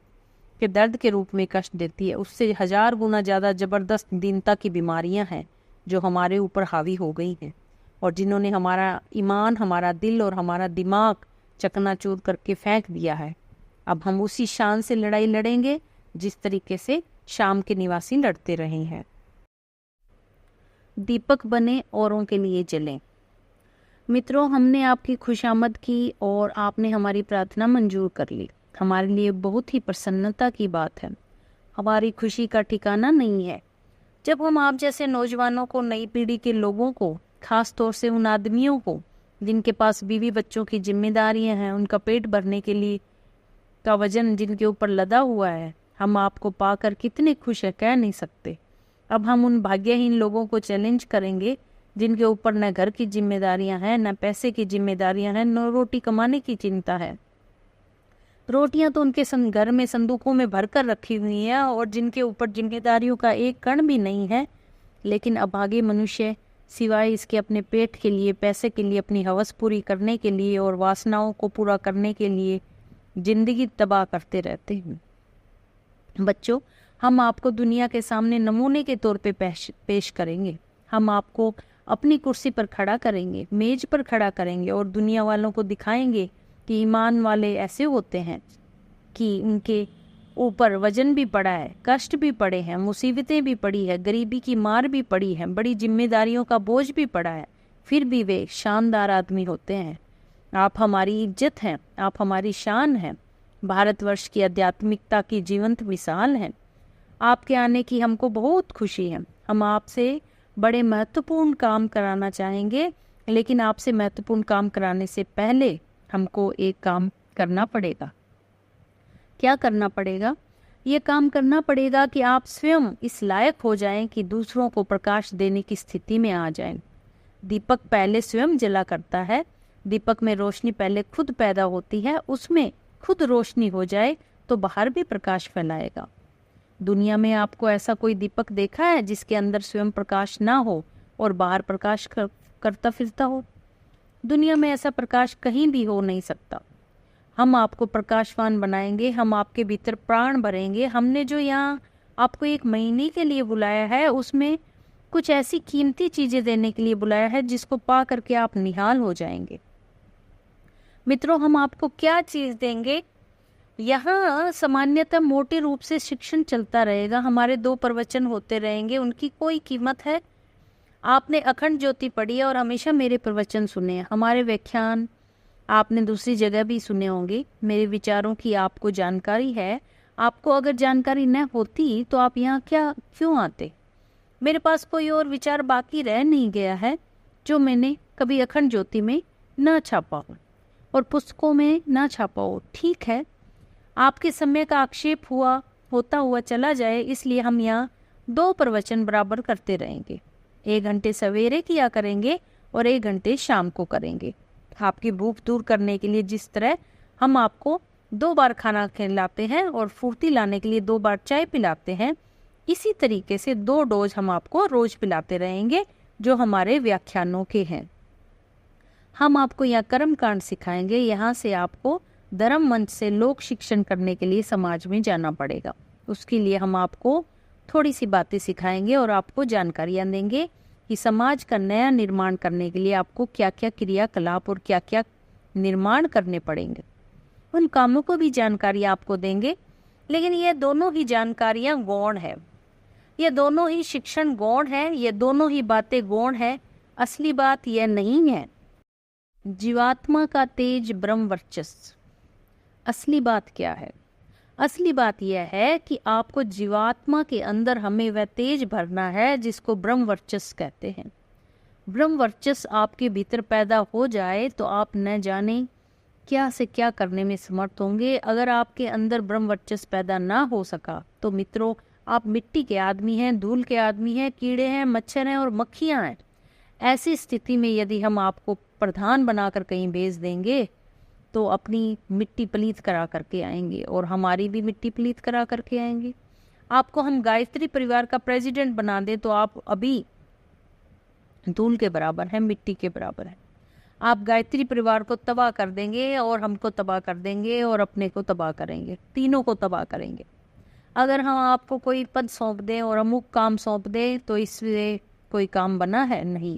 के दर्द के रूप में कष्ट देती है। उससे 1000 गुना ज़्यादा ज़बरदस्त दीनता की बीमारियां हैं जो हमारे ऊपर हावी हो गई हैं और जिन्होंने हमारा ईमान, हमारा दिल और हमारा दिमाग चकनाचूर करके फेंक दिया है। अब हम उसी शान से लड़ाई लड़ेंगे जिस तरीके से शाम के निवासी लड़ते रहे हैं। दीपक बने, औरों के लिए जलें। मित्रों, हमने आपकी खुशामद की और आपने हमारी प्रार्थना मंजूर कर ली। हमारे लिए बहुत ही प्रसन्नता की बात है। हमारी खुशी का ठिकाना नहीं है जब हम आप जैसे नौजवानों को, नई पीढ़ी के लोगों को, खास तौर से उन आदमियों को जिनके पास बीवी बच्चों की जिम्मेदारियां हैं, उनका पेट भरने के लिए का वजन जिनके ऊपर लदा हुआ है, हम आपको पाकर कितने खुश है कह नहीं सकते। अब हम उन भाग्यहीन लोगों को चैलेंज करेंगे जिनके ऊपर न घर की जिम्मेदारियां हैं, न पैसे की जिम्मेदारियां हैं, न रोटी कमाने की चिंता है। रोटियां तो उनके घर में संदूकों में भरकर रखी हुई हैं और जिनके ऊपर जिम्मेदारियों का एक कण भी नहीं है। लेकिन अभागे मनुष्य सिवाय इसके अपने पेट के लिए, पैसे के लिए, अपनी हवस पूरी करने के लिए और वासनाओं को पूरा करने के लिए जिंदगी तबाह करते रहते हैं। बच्चों, हम आपको दुनिया के सामने नमूने के तौर पे पेश करेंगे। हम आपको अपनी कुर्सी पर खड़ा करेंगे, मेज पर खड़ा करेंगे और दुनिया वालों को दिखाएंगे कि ईमान वाले ऐसे होते हैं कि उनके ऊपर वजन भी पड़ा है, कष्ट भी पड़े हैं, मुसीबतें भी पड़ी है, गरीबी की मार भी पड़ी है, बड़ी जिम्मेदारियों का बोझ भी पड़ा है, फिर भी वे शानदार आदमी होते हैं। आप हमारी इज्जत हैं, आप हमारी शान हैं, भारतवर्ष की आध्यात्मिकता की जीवंत मिसाल हैं। आपके आने की हमको बहुत खुशी है। हम आपसे बड़े महत्वपूर्ण काम कराना चाहेंगे, लेकिन आपसे महत्वपूर्ण काम कराने से पहले हमको एक काम करना पड़ेगा। क्या करना पड़ेगा? ये काम करना पड़ेगा कि आप स्वयं इस लायक हो जाएं कि दूसरों को प्रकाश देने की स्थिति में आ जाएं। दीपक पहले स्वयं जला करता है। दीपक में रोशनी पहले खुद पैदा होती है, उसमें खुद रोशनी हो जाए तो बाहर भी प्रकाश फैलाएगा। दुनिया में आपको ऐसा कोई दीपक देखा है जिसके अंदर स्वयं प्रकाश ना हो और बाहर प्रकाश करता फिरता हो? दुनिया में ऐसा प्रकाश कहीं भी हो नहीं सकता। हम आपको प्रकाशवान बनाएंगे, हम आपके भीतर प्राण भरेंगे। हमने जो यहाँ आपको 1 महीने के लिए बुलाया है उसमें कुछ ऐसी कीमती चीजें देने के लिए बुलाया है जिसको पा करके आप निहाल हो जाएंगे। मित्रों, हम आपको क्या चीज देंगे? यहाँ सामान्यतः मोटे रूप से शिक्षण चलता रहेगा, हमारे 2 प्रवचन होते रहेंगे, उनकी कोई कीमत है? आपने अखंड ज्योति पढ़ी है और हमेशा मेरे प्रवचन सुने हैं, हमारे व्याख्यान आपने दूसरी जगह भी सुने होंगे, मेरे विचारों की आपको जानकारी है। आपको अगर जानकारी न होती तो आप यहाँ क्यों आते? मेरे पास कोई और विचार बाकी रह नहीं गया है जो मैंने कभी अखंड ज्योति में न छापा हो और पुस्तकों में न छापा हो। ठीक है, आपके समय का आक्षेप होता हुआ चला जाए, इसलिए हम यहाँ 2 प्रवचन बराबर करते रहेंगे। 1 घंटे सवेरे किया करेंगे और 1 घंटे शाम को करेंगे। आपकी भूख दूर करने के लिए जिस तरह हम आपको 2 बार खाना खिलाते हैं और फुर्ती लाने के लिए 2 बार चाय पिलाते हैं, इसी तरीके से 2 डोज हम आपको रोज पिलाते रहेंगे जो हमारे व्याख्यानों के हैं। हम आपको यहाँ कर्म कांड सिखाएंगे। यहाँ से आपको धर्म मंच से लोक शिक्षण करने के लिए समाज में जाना पड़ेगा। उसके लिए हम आपको थोड़ी सी बातें सिखाएंगे और आपको जानकारियाँ देंगे कि समाज का नया निर्माण करने के लिए आपको क्या क्या क्रियाकलाप और क्या क्या निर्माण करने पड़ेंगे। उन कामों को भी जानकारी आपको देंगे। लेकिन ये दोनों ही जानकारियाँ गौण है, ये दोनों ही शिक्षण गौण है, ये दोनों ही बातें गौण है। असली बात यह नहीं है जीवात्मा का तेज ब्रह्म वर्चस्व। असली बात क्या है? असली बात यह है कि आपको जीवात्मा के अंदर हमें वह तेज भरना है जिसको ब्रह्म वर्चस्व कहते हैं। ब्रह्म वर्चस्व आपके भीतर पैदा हो जाए तो आप न जाने क्या से क्या करने में समर्थ होंगे। अगर आपके अंदर ब्रह्म वर्चस्व पैदा ना हो सका तो मित्रों, आप मिट्टी के आदमी हैं, धूल के आदमी हैं, कीड़े हैं, मच्छर हैं और मक्खियां हैं। ऐसी स्थिति में यदि हम आपको प्रधान बनाकर कहीं भेज देंगे तो अपनी मिट्टी पलीत करा करके आएंगे और हमारी भी मिट्टी पलीत करा करके आएंगे। आपको हम गायत्री परिवार का प्रेसिडेंट बना दे तो आप अभी धूल के बराबर हैं, मिट्टी के बराबर हैं। आप गायत्री परिवार को तबाह कर देंगे और हमको तबाह कर देंगे और अपने को तबाह करेंगे, तीनों को तबाह करेंगे। अगर हम आपको कोई पद सौंप दें और अमुक काम सौंप दें तो इससे कोई काम बना है? नहीं,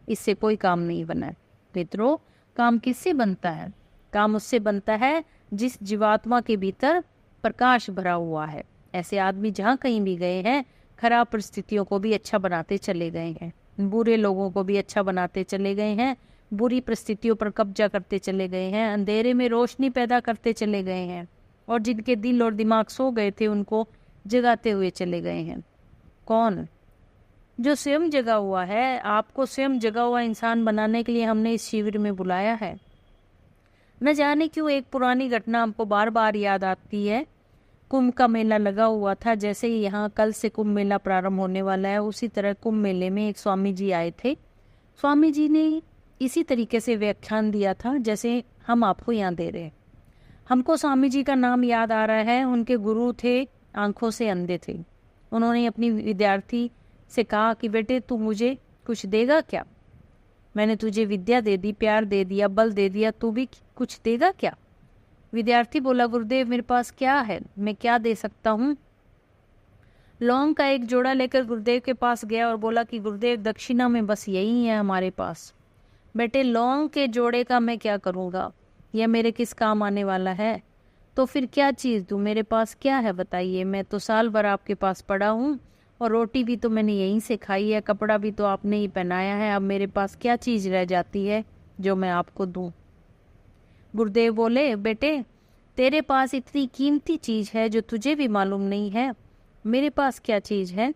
इससे कोई काम नहीं बना है। मित्रों, काम किससे बनता है? काम उससे बनता है जिस जीवात्मा के भीतर प्रकाश भरा हुआ है। ऐसे आदमी जहाँ कहीं भी गए हैं, खराब परिस्थितियों को भी अच्छा बनाते चले गए हैं, बुरे लोगों को भी अच्छा बनाते चले गए हैं, बुरी परिस्थितियों पर कब्जा करते चले गए हैं, अंधेरे में रोशनी पैदा करते चले गए हैं और जिनके दिल और दिमाग सो गए थे उनको जगाते हुए चले गए हैं। कौन? जो स्वयं जगा हुआ है। आपको स्वयं जगा हुआ इंसान बनाने के लिए हमने इस शिविर में बुलाया है। न जाने क्यों एक पुरानी घटना हमको बार बार याद आती है। कुंभ का मेला लगा हुआ था, जैसे ही यहाँ कल से कुंभ मेला प्रारंभ होने वाला है, उसी तरह कुंभ मेले में एक स्वामी जी आए थे। स्वामी जी ने इसी तरीके से व्याख्यान दिया था जैसे हम आपको यहाँ दे रहे हैं। हमको स्वामी जी का नाम याद आ रहा है। उनके गुरु थे, आंखों से अंधे थे। उन्होंने अपनी विद्यार्थी से कहा कि बेटे तू मुझे कुछ देगा क्या? मैंने तुझे विद्या दे दी, प्यार दे दिया, बल दे दिया, तू भी कुछ देगा क्या? विद्यार्थी बोला, गुरुदेव मेरे पास क्या है, मैं क्या दे सकता हूँ? लौंग का एक जोड़ा लेकर गुरुदेव के पास गया और बोला कि गुरुदेव दक्षिणा में बस यही है हमारे पास। बेटे लौंग के जोड़े का मैं क्या करूँगा, यह मेरे किस काम आने वाला है? तो फिर क्या चीज़ दूँ, मेरे पास क्या है बताइए? मैं तो साल भर आपके पास पड़ा हूँ और रोटी भी तो मैंने यहीं से खाई है, कपड़ा भी तो आपने ही पहनाया है, अब मेरे पास क्या चीज़ रह जाती है जो मैं आपको दूँ? गुरुदेव बोले, बेटे तेरे पास इतनी कीमती चीज़ है जो तुझे भी मालूम नहीं है। मेरे पास क्या चीज़ है?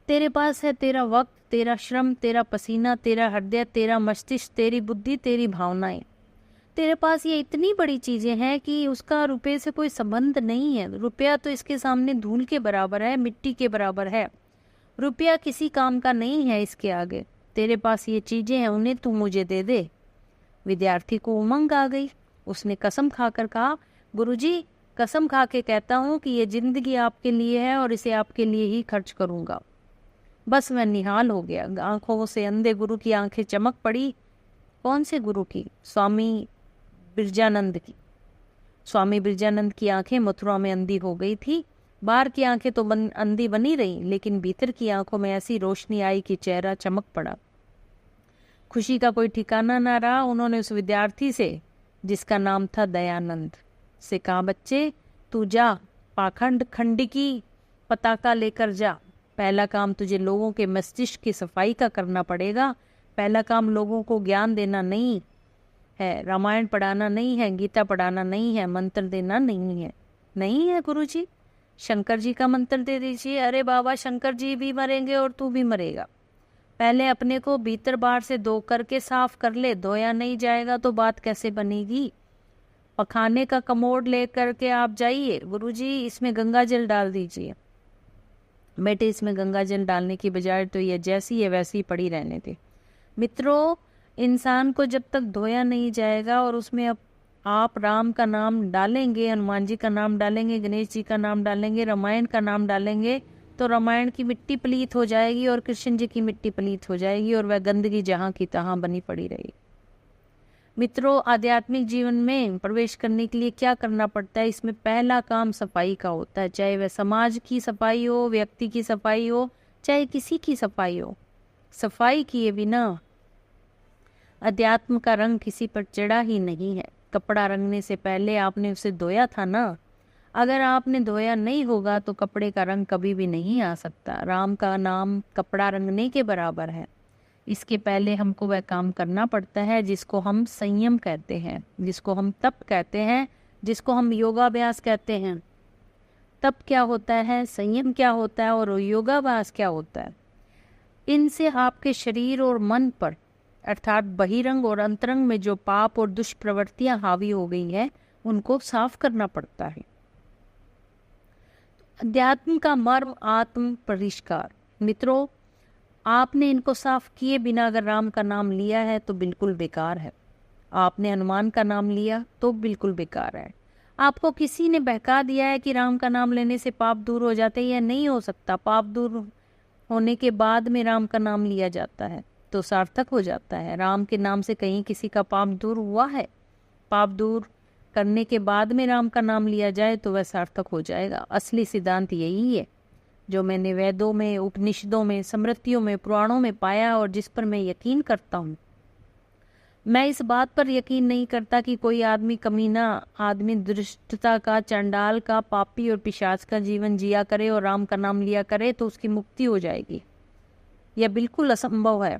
तेरे पास है तेरा वक्त, तेरा श्रम, तेरा पसीना, तेरा हृदय, तेरा मस्तिष्क, तेरी बुद्धि, तेरी भावनाएं। तेरे पास ये इतनी बड़ी चीजें हैं कि उसका रुपये से कोई संबंध नहीं है। रुपया तो इसके सामने धूल के बराबर है, मिट्टी के बराबर है। रुपया किसी काम का नहीं है इसके आगे। तेरे पास ये चीजें हैं, उन्हें तू मुझे दे दे। विद्यार्थी को उमंग आ गई। उसने कसम खाकर कहा, गुरुजी कसम खा के कहता हूँ कि ये जिंदगी आपके लिए है और इसे आपके लिए ही खर्च करूँगा। बस मैं निहाल हो गया। आंखों से अंधे गुरु की आंखें चमक पड़ी। कौन से गुरु की? स्वामी बिरजानंद की। स्वामी बिरजानंद की आंखें मथुरा में अंधी हो गई थी। बाहर की आंखें तो अंधी बनी रही, लेकिन भीतर की आंखों में ऐसी रोशनी आई कि चेहरा चमक पड़ा। खुशी का कोई ठिकाना ना रहा। उन्होंने उस विद्यार्थी से, जिसका नाम था दयानंद, से कहा, बच्चे तू जा, पाखंड खंड की पताका लेकर जा। पहला काम तुझे लोगों के मस्तिष्क की सफाई का करना पड़ेगा। पहला काम लोगों को ज्ञान देना नहीं है, रामायण पढ़ाना नहीं है, गीता पढ़ाना नहीं है, मंत्र देना नहीं है। नहीं है गुरुजी, शंकर जी का मंत्र दे दीजिए। अरे बाबा, शंकर जी भी मरेंगे और तू भी मरेगा। पहले अपने को भीतर बाहर से धो करके साफ कर ले। धोया नहीं जाएगा तो बात कैसे बनेगी। पखाने का कमोड ले करके आप जाइए, गुरुजी इसमें गंगा जल डाल दीजिए। बेटे, इसमें गंगा जल डालने की बजाय तो ये जैसी है वैसी पड़ी रहने दे। मित्रों, इंसान को जब तक धोया नहीं जाएगा और उसमें अब आप राम का नाम डालेंगे, हनुमान जी का नाम डालेंगे, गणेश जी का नाम डालेंगे, रामायण का नाम डालेंगे, तो रामायण की मिट्टी पलीत हो जाएगी और कृष्ण जी की मिट्टी पलीत हो जाएगी और वह गंदगी जहाँ की तहाँ बनी पड़ी रहेगी। मित्रों, आध्यात्मिक जीवन में प्रवेश करने के लिए क्या करना पड़ता है? इसमें पहला काम सफाई का होता है, चाहे वह समाज की सफाई हो, व्यक्ति की सफाई हो, चाहे किसी की सफाई हो। सफाई किए बिना अध्यात्म का रंग किसी पर चढ़ा ही नहीं है। कपड़ा रंगने से पहले आपने उसे धोया था ना। अगर आपने धोया नहीं होगा तो कपड़े का रंग कभी भी नहीं आ सकता। राम का नाम कपड़ा रंगने के बराबर है। इसके पहले हमको वह काम करना पड़ता है जिसको हम संयम कहते हैं, जिसको हम तप कहते हैं, जिसको हम योगाभ्यास कहते हैं। तप क्या होता है, संयम क्या होता है और योगाभ्यास क्या होता है? इनसे आपके शरीर और मन पर, अर्थात बहिरंग और अंतरंग में जो पाप और दुष्प्रवृत्तियां हावी हो गई हैं, उनको साफ करना पड़ता है। अध्यात्म का मर्म आत्म परिष्कार। मित्रों, आपने इनको साफ किए बिना अगर राम का नाम लिया है तो बिल्कुल बेकार है। आपने हनुमान का नाम लिया तो बिल्कुल बेकार है। आपको किसी ने बहका दिया है कि राम का नाम लेने से पाप दूर हो जाते हैं, यह नहीं हो सकता। पाप दूर होने के बाद में राम का नाम लिया जाता है तो सार्थक हो जाता है। राम के नाम से कहीं किसी का पाप दूर हुआ है? पाप दूर करने के बाद में राम का नाम लिया जाए तो वह सार्थक हो जाएगा। असली सिद्धांत यही है जो मैंने वेदों में, उपनिषदों में, स्मृतियों में, पुराणों में पाया और जिस पर मैं यकीन करता हूँ। मैं इस बात पर यकीन नहीं करता कि कोई आदमी कमीना, आदमी दुष्टता का, चंडाल का, पापी और पिशाच का जीवन जिया करे और राम का नाम लिया करे तो उसकी मुक्ति हो जाएगी। यह बिल्कुल असंभव है।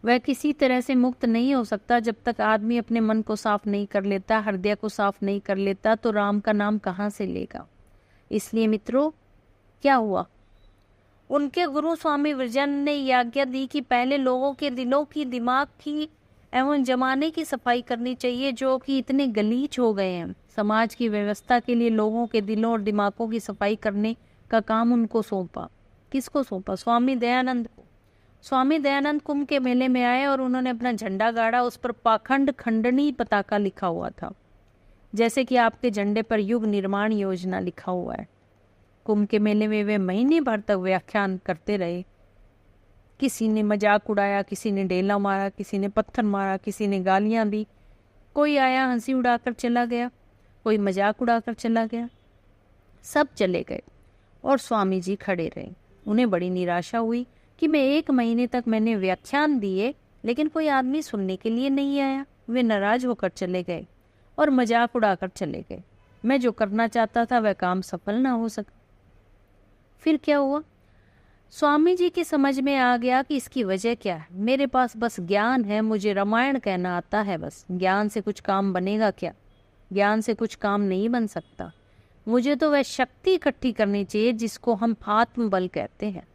वह किसी तरह से मुक्त नहीं हो सकता जब तक आदमी अपने मन को साफ नहीं कर लेता, हृदय को साफ नहीं कर लेता, तो राम का नाम कहाँ से लेगा। इसलिए मित्रों, क्या हुआ? उनके गुरु स्वामी विजयानंद ने आज्ञा दी कि पहले लोगों के दिलों की, दिमाग की एवं जमाने की सफाई करनी चाहिए जो कि इतने गलीच हो गए हैं। समाज की व्यवस्था के लिए लोगों के दिलों और दिमागों की सफाई करने का काम उनको सौंपा। किसको सौंपा? स्वामी दयानंद को। स्वामी दयानंद कुंभ के मेले में आए और उन्होंने अपना झंडा गाड़ा। उस पर पाखंड खंडनी पताका लिखा हुआ था, जैसे कि आपके झंडे पर युग निर्माण योजना लिखा हुआ है। कुंभ के मेले में वे महीने भर तक व्याख्यान करते रहे। किसी ने मजाक उड़ाया, किसी ने डेला मारा, किसी ने पत्थर मारा, किसी ने गालियां दी। कोई आया हंसी उड़ाकर चला गया, कोई मजाक उड़ाकर चला गया। सब चले गए और स्वामी जी खड़े रहे। उन्हें बड़ी निराशा हुई कि मैं 1 महीने तक मैंने व्याख्यान दिए लेकिन कोई आदमी सुनने के लिए नहीं आया। वे नाराज होकर चले गए और मजाक उड़ाकर चले गए। मैं जो करना चाहता था वह काम सफल ना हो सका। फिर क्या हुआ? स्वामी जी की समझ में आ गया कि इसकी वजह क्या है। मेरे पास बस ज्ञान है, मुझे रामायण कहना आता है, बस ज्ञान से कुछ काम बनेगा क्या? ज्ञान से कुछ काम नहीं बन सकता। मुझे तो वह शक्ति इकट्ठी करनी चाहिए जिसको हम आत्मबल कहते हैं।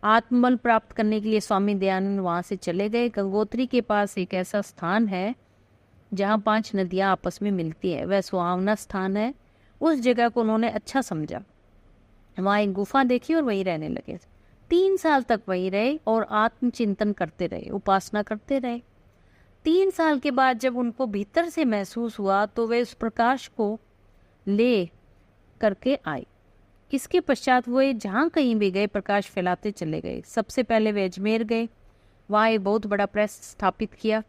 आत्मबल प्राप्त करने के लिए स्वामी दयानंद वहां से चले गए। गंगोत्री के पास एक ऐसा स्थान है जहाँ 5 नदियां आपस में मिलती है। वह सुहावना स्थान है। उस जगह को उन्होंने अच्छा समझा। वहाँ एक गुफा देखी और वहीं रहने लगे। 3 साल तक वहीं रहे और आत्मचिंतन करते रहे, उपासना करते रहे। 3 साल के बाद जब उनको भीतर से महसूस हुआ तो वे उस प्रकाश को ले करके आए। इसके पश्चात वे जहाँ कहीं भी गए प्रकाश फैलाते चले गए। सबसे पहले वे अजमेर गए। वहाँ एक बहुत बड़ा प्रेस स्थापित किया।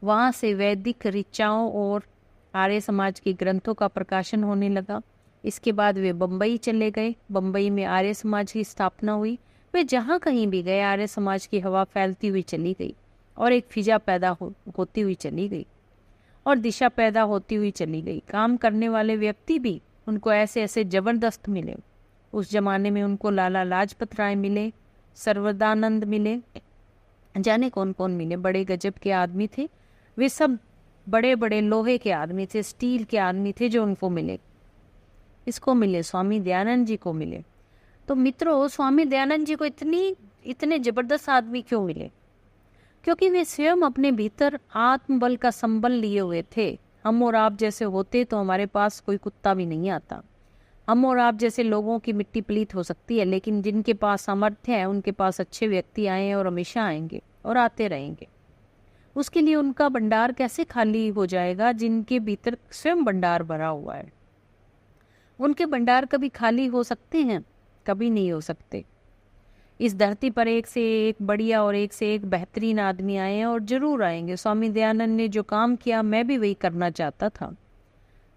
वहाँ से वैदिक ऋचाओं और आर्य समाज के ग्रंथों का प्रकाशन होने लगा। इसके बाद वे बम्बई चले गए। बम्बई में आर्य समाज की स्थापना हुई। वे जहाँ कहीं भी गए आर्य समाज की हवा फैलती हुई चली गई और एक फिजा पैदा होती हुई चली गई और दिशा पैदा होती हुई चली गई। काम करने वाले व्यक्ति भी उनको ऐसे ऐसे जबरदस्त मिले। उस जमाने में उनको लाला लाजपत राय मिले, सर्वदानंद मिले, जाने कौन कौन मिले। बड़े गजब के आदमी थे वे सब, बड़े बड़े लोहे के आदमी थे, स्टील के आदमी थे जो उनको मिले। इसको मिले, स्वामी दयानंद जी को मिले। तो मित्रों, स्वामी दयानंद जी को इतने जबरदस्त आदमी क्यों मिले? क्योंकि वे स्वयं अपने भीतर आत्मबल का संबल लिए हुए थे। हम और आप जैसे होते तो हमारे पास कोई कुत्ता भी नहीं आता। हम और आप जैसे लोगों की मिट्टी पलीत हो सकती है, लेकिन जिनके पास सामर्थ्य है उनके पास अच्छे व्यक्ति आए हैं और हमेशा आएंगे और आते रहेंगे। उसके लिए उनका भंडार कैसे खाली हो जाएगा जिनके भीतर स्वयं भंडार भरा हुआ है? उनके भंडार कभी खाली हो सकते हैं? कभी नहीं हो सकते। इस धरती पर एक से एक बढ़िया और एक से एक बेहतरीन आदमी आए हैं और जरूर आएंगे। स्वामी दयानंद ने जो काम किया मैं भी वही करना चाहता था।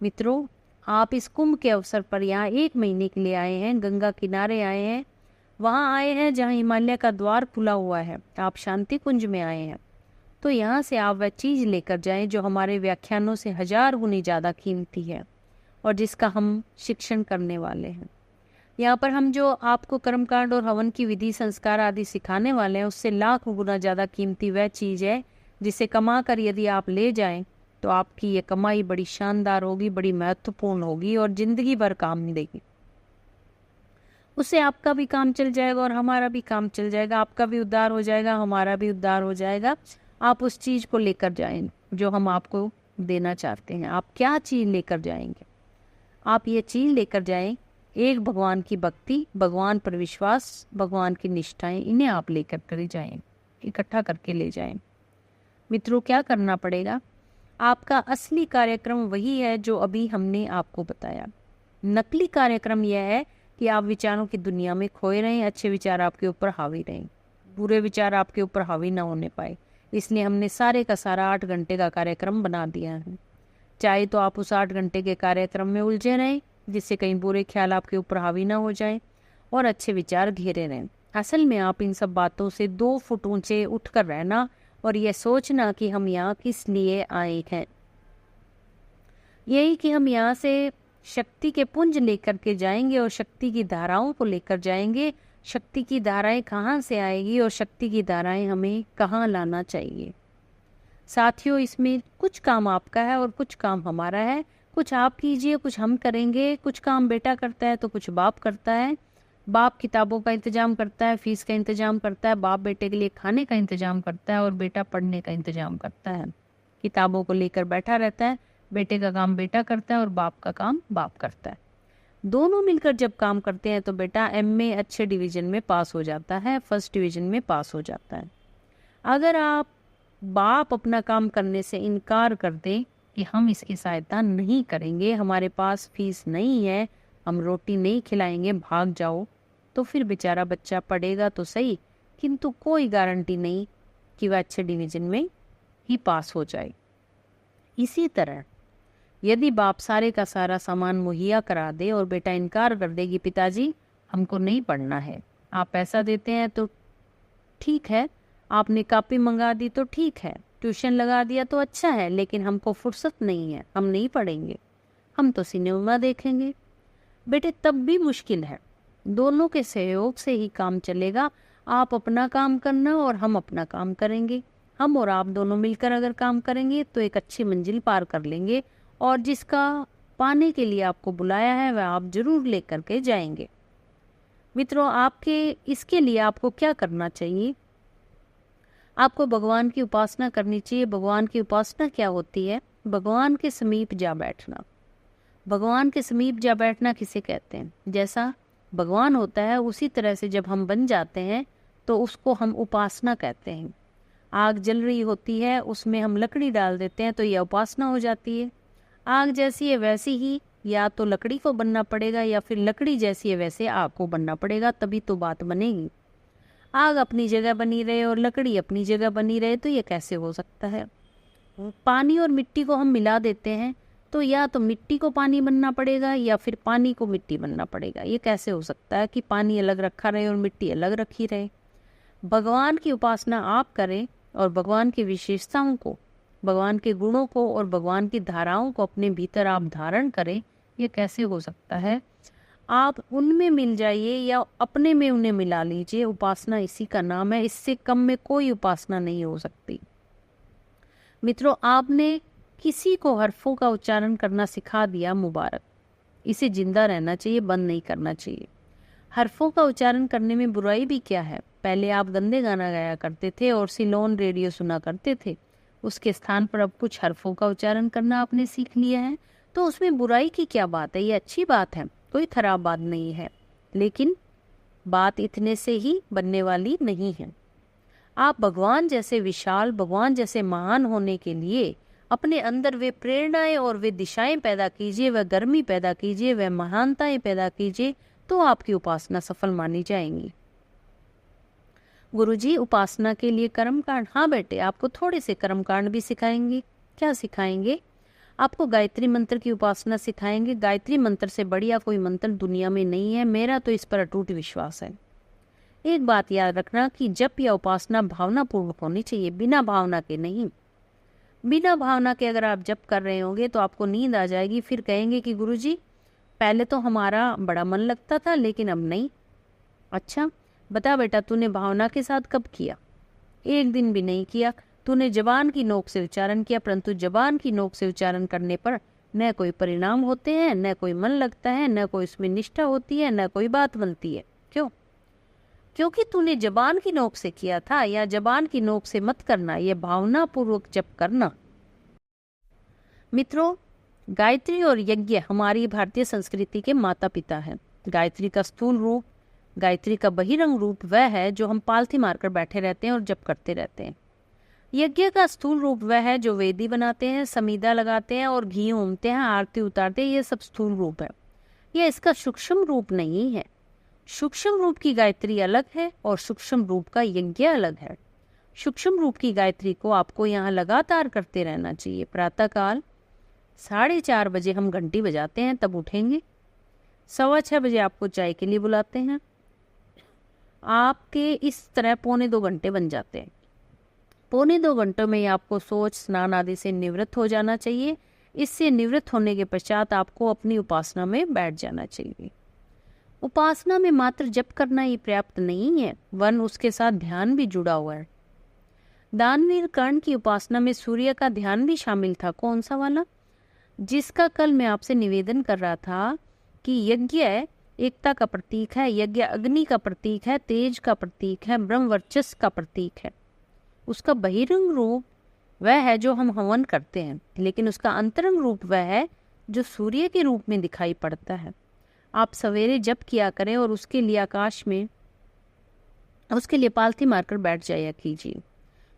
मित्रों, आप इस कुंभ के अवसर पर यहाँ 1 महीने के लिए आए हैं, गंगा किनारे आए हैं, वहाँ आए हैं जहाँ हिमालय का द्वार खुला हुआ है। आप शांति कुंज में आए हैं, तो यहाँ से आप वह चीज़ लेकर जाएं जो हमारे व्याख्यानों से 1000 गुनी ज़्यादा कीमती है और जिसका हम शिक्षण करने वाले हैं। यहाँ पर हम जो आपको कर्मकांड और हवन की विधि, संस्कार आदि सिखाने वाले हैं, उससे लाख गुना ज़्यादा कीमती वह चीज़ है जिसे कमा कर यदि आप ले जाएं तो आपकी ये कमाई बड़ी शानदार होगी, बड़ी महत्वपूर्ण होगी और जिंदगी भर काम मिलेगी। उससे आपका भी काम चल जाएगा और हमारा भी काम चल जाएगा। आपका भी उद्धार हो जाएगा, हमारा भी उद्धार हो जाएगा। आप उस चीज़ को लेकर जाएं जो हम आपको देना चाहते हैं। आप क्या चीज़ लेकर जाएंगे? आप ये चीज़ लेकर जाएं, एक भगवान की भक्ति, भगवान पर विश्वास, भगवान की निष्ठाएं, इन्हें आप लेकर कर जाएं, इकट्ठा करके ले जाएं। मित्रों, क्या करना पड़ेगा? आपका असली कार्यक्रम वही है जो अभी हमने आपको बताया। नकली कार्यक्रम यह है कि आप विचारों की दुनिया में खोए रहें, अच्छे विचार आपके ऊपर हावी रहें, बुरे विचार आपके ऊपर हावी ना होने पाए। इसलिए हमने सारे का सारा 8 घंटे का कार्यक्रम बना दिया है। चाहे तो आप उस 8 घंटे के कार्यक्रम में उलझे रहें जिससे कहीं बुरे ख्याल आपके ऊपर हावी ना हो जाए और अच्छे विचार घेरे रहें। असल में आप इन सब बातों से 2 फुट ऊंचे उठकर रहना और यह सोचना कि हम यहाँ किस लिए आए हैं। यही कि हम यहाँ से शक्ति के पुंज लेकर के जाएंगे और शक्ति की धाराओं को लेकर जाएंगे। शक्ति की धाराएं कहाँ से आएगी और शक्ति की धाराएं हमें कहाँ लाना चाहिए। साथियों, इसमें कुछ काम आपका है और कुछ काम हमारा है। कुछ आप कीजिए, कुछ हम करेंगे। कुछ काम बेटा करता है तो कुछ बाप करता है। बाप किताबों का इंतजाम करता है, फीस का इंतजाम करता है, बाप बेटे के लिए खाने का इंतजाम करता है और बेटा पढ़ने का इंतजाम करता है। किताबों को लेकर बैठा रहता है। बेटे का काम बेटा करता है और बाप का काम बाप करता है। दोनों मिलकर जब काम करते हैं तो बेटा एमए अच्छे डिवीजन में पास हो जाता है, फर्स्ट डिवीजन में पास हो जाता है। अगर आप बाप अपना काम करने से इनकार कर दें कि हम इसकी सहायता नहीं करेंगे, हमारे पास फीस नहीं है, हम रोटी नहीं खिलाएंगे, भाग जाओ, तो फिर बेचारा बच्चा पढ़ेगा तो सही, किंतु कोई गारंटी नहीं कि वह अच्छे डिवीजन में ही पास हो जाए। इसी तरह यदि बाप सारे का सारा सामान मुहैया करा दे और बेटा इनकार कर दे कि पिताजी हमको नहीं पढ़ना है, आप पैसा देते हैं तो ठीक है, आपने कॉपी मंगा दी तो ठीक है, ट्यूशन लगा दिया तो अच्छा है, लेकिन हमको फुर्सत नहीं है, हम नहीं पढ़ेंगे, हम तो सिनेमा देखेंगे। बेटे तब भी मुश्किल है, दोनों के सहयोग से ही काम चलेगा। आप अपना काम करना और हम अपना काम करेंगे। हम और आप दोनों मिलकर अगर काम करेंगे तो एक अच्छी मंजिल पार कर लेंगे और जिसका पाने के लिए आपको बुलाया है वह आप जरूर लेकर के जाएंगे। मित्रों, आपके इसके लिए आपको क्या करना चाहिए? आपको भगवान की उपासना करनी चाहिए। भगवान की उपासना क्या होती है? भगवान के समीप जा बैठना। भगवान के समीप जा बैठना किसे कहते हैं? जैसा भगवान होता है उसी तरह से जब हम बन जाते हैं तो उसको हम उपासना कहते हैं। आग जल रही होती है, उसमें हम लकड़ी डाल देते हैं तो यह उपासना हो जाती है। आग जैसी है वैसी ही या तो लकड़ी को बनना पड़ेगा या फिर लकड़ी जैसी है वैसे आग को बनना पड़ेगा, तभी तो बात बनेगी। आग अपनी जगह बनी रहे और लकड़ी अपनी जगह बनी रहे तो ये कैसे हो सकता है? पानी और मिट्टी को हम मिला देते हैं तो या तो मिट्टी को पानी बनना पड़ेगा या फिर पानी को मिट्टी बनना पड़ेगा। ये कैसे हो सकता है कि पानी अलग रखा रहे और मिट्टी अलग रखी रहे? भगवान की उपासना आप करें और भगवान की विशेषताओं को, भगवान के गुणों को और भगवान की धाराओं को अपने भीतर आप धारण करें, ये कैसे हो सकता है? आप उनमें मिल जाइए या अपने में उन्हें मिला लीजिए। उपासना इसी का नाम है। इससे कम में कोई उपासना नहीं हो सकती। मित्रों, आपने किसी को हरफों का उच्चारण करना सिखा दिया, मुबारक। इसे जिंदा रहना चाहिए, बंद नहीं करना चाहिए। हरफों का उच्चारण करने में बुराई भी क्या है? पहले आप गंदे गाना गाया करते थे और सिलोन रेडियो सुना करते थे, उसके स्थान पर अब कुछ हरफों का उच्चारण करना आपने सीख लिया है, तो उसमें बुराई की क्या बात है? ये अच्छी बात है, कोई खराब बात नहीं है। लेकिन बात इतने से ही बनने वाली नहीं है। आप भगवान जैसे विशाल, भगवान जैसे महान होने के लिए अपने अंदर वे प्रेरणाएं और वे दिशाएं पैदा कीजिए, वह गर्मी पैदा कीजिए, वह महानताएं पैदा कीजिए, तो आपकी उपासना सफल मानी जाएंगी। गुरुजी, उपासना के लिए कर्मकांड? हाँ बेटे, आपको थोड़े से कर्मकांड भी सिखाएंगे। क्या सिखाएंगे? आपको गायत्री मंत्र की उपासना सिखाएंगे। गायत्री मंत्र से बढ़िया कोई मंत्र दुनिया में नहीं है, मेरा तो इस पर अटूट विश्वास है। एक बात याद रखना कि जप या उपासना भावना पूर्वक होनी चाहिए, बिना भावना के नहीं। बिना भावना के अगर आप जप कर रहे होंगे तो आपको नींद आ जाएगी, फिर कहेंगे कि गुरुजी पहले तो हमारा बड़ा मन लगता था लेकिन अब नहीं। अच्छा बता बेटा, तूने भावना के साथ कब किया? एक दिन भी नहीं किया। तूने जबान की नोक से उच्चारण किया, परंतु जबान की नोक से उच्चारण करने पर न कोई परिणाम होते हैं, न कोई मन लगता है, न कोई उसमें निष्ठा होती है, न कोई बात बनती है। क्यों? क्योंकि तूने जबान की नोक से किया था। या जबान की नोक से मत करना, यह भावना पूर्वक जप करना। मित्रों, गायत्री और यज्ञ हमारी भारतीय संस्कृति के माता पिता हैं। गायत्री का स्थूल रूप, गायत्री का बहिरंग रूप वह है जो हम पालथी मारकर बैठे रहते हैं और जप करते रहते हैं। यज्ञ का स्थूल रूप वह है जो वेदी बनाते हैं, समीदा लगाते हैं और घी उमते हैं, आरती उतारते हैं। ये सब स्थूल रूप है, यह इसका सूक्ष्म रूप नहीं है। सूक्ष्म रूप की गायत्री अलग है और सूक्ष्म रूप का यज्ञ अलग है। सूक्ष्म रूप की गायत्री को आपको यहाँ लगातार करते रहना चाहिए। प्रातःकाल 4:30 बजे हम घंटी बजाते हैं, तब उठेंगे। 6:15 बजे आपको चाय के लिए बुलाते हैं। आपके इस तरह 1.25 घंटे बन जाते हैं। 1.25 घंटों में आपको सोच, स्नान आदि से निवृत्त हो जाना चाहिए। इससे निवृत्त होने के पश्चात आपको अपनी उपासना में बैठ जाना चाहिए। उपासना में मात्र जप करना ही पर्याप्त नहीं है, वरन उसके साथ ध्यान भी जुड़ा हुआ है। दानवीर कर्ण की उपासना में सूर्य का ध्यान भी शामिल था। कौन सा वाला? जिसका कल मैं आपसे निवेदन कर रहा था कि यज्ञ एकता का प्रतीक है, यज्ञ अग्नि का प्रतीक है, तेज का प्रतीक है, ब्रह्म वर्चस्व का प्रतीक है। उसका बहिरंग रूप वह है जो हम हवन करते हैं, लेकिन उसका अंतरंग रूप वह है जो सूर्य के रूप में दिखाई पड़ता है। आप सवेरे जप किया करें और उसके लिए आकाश में, उसके लिए पालथी मारकर बैठ जाया कीजिए।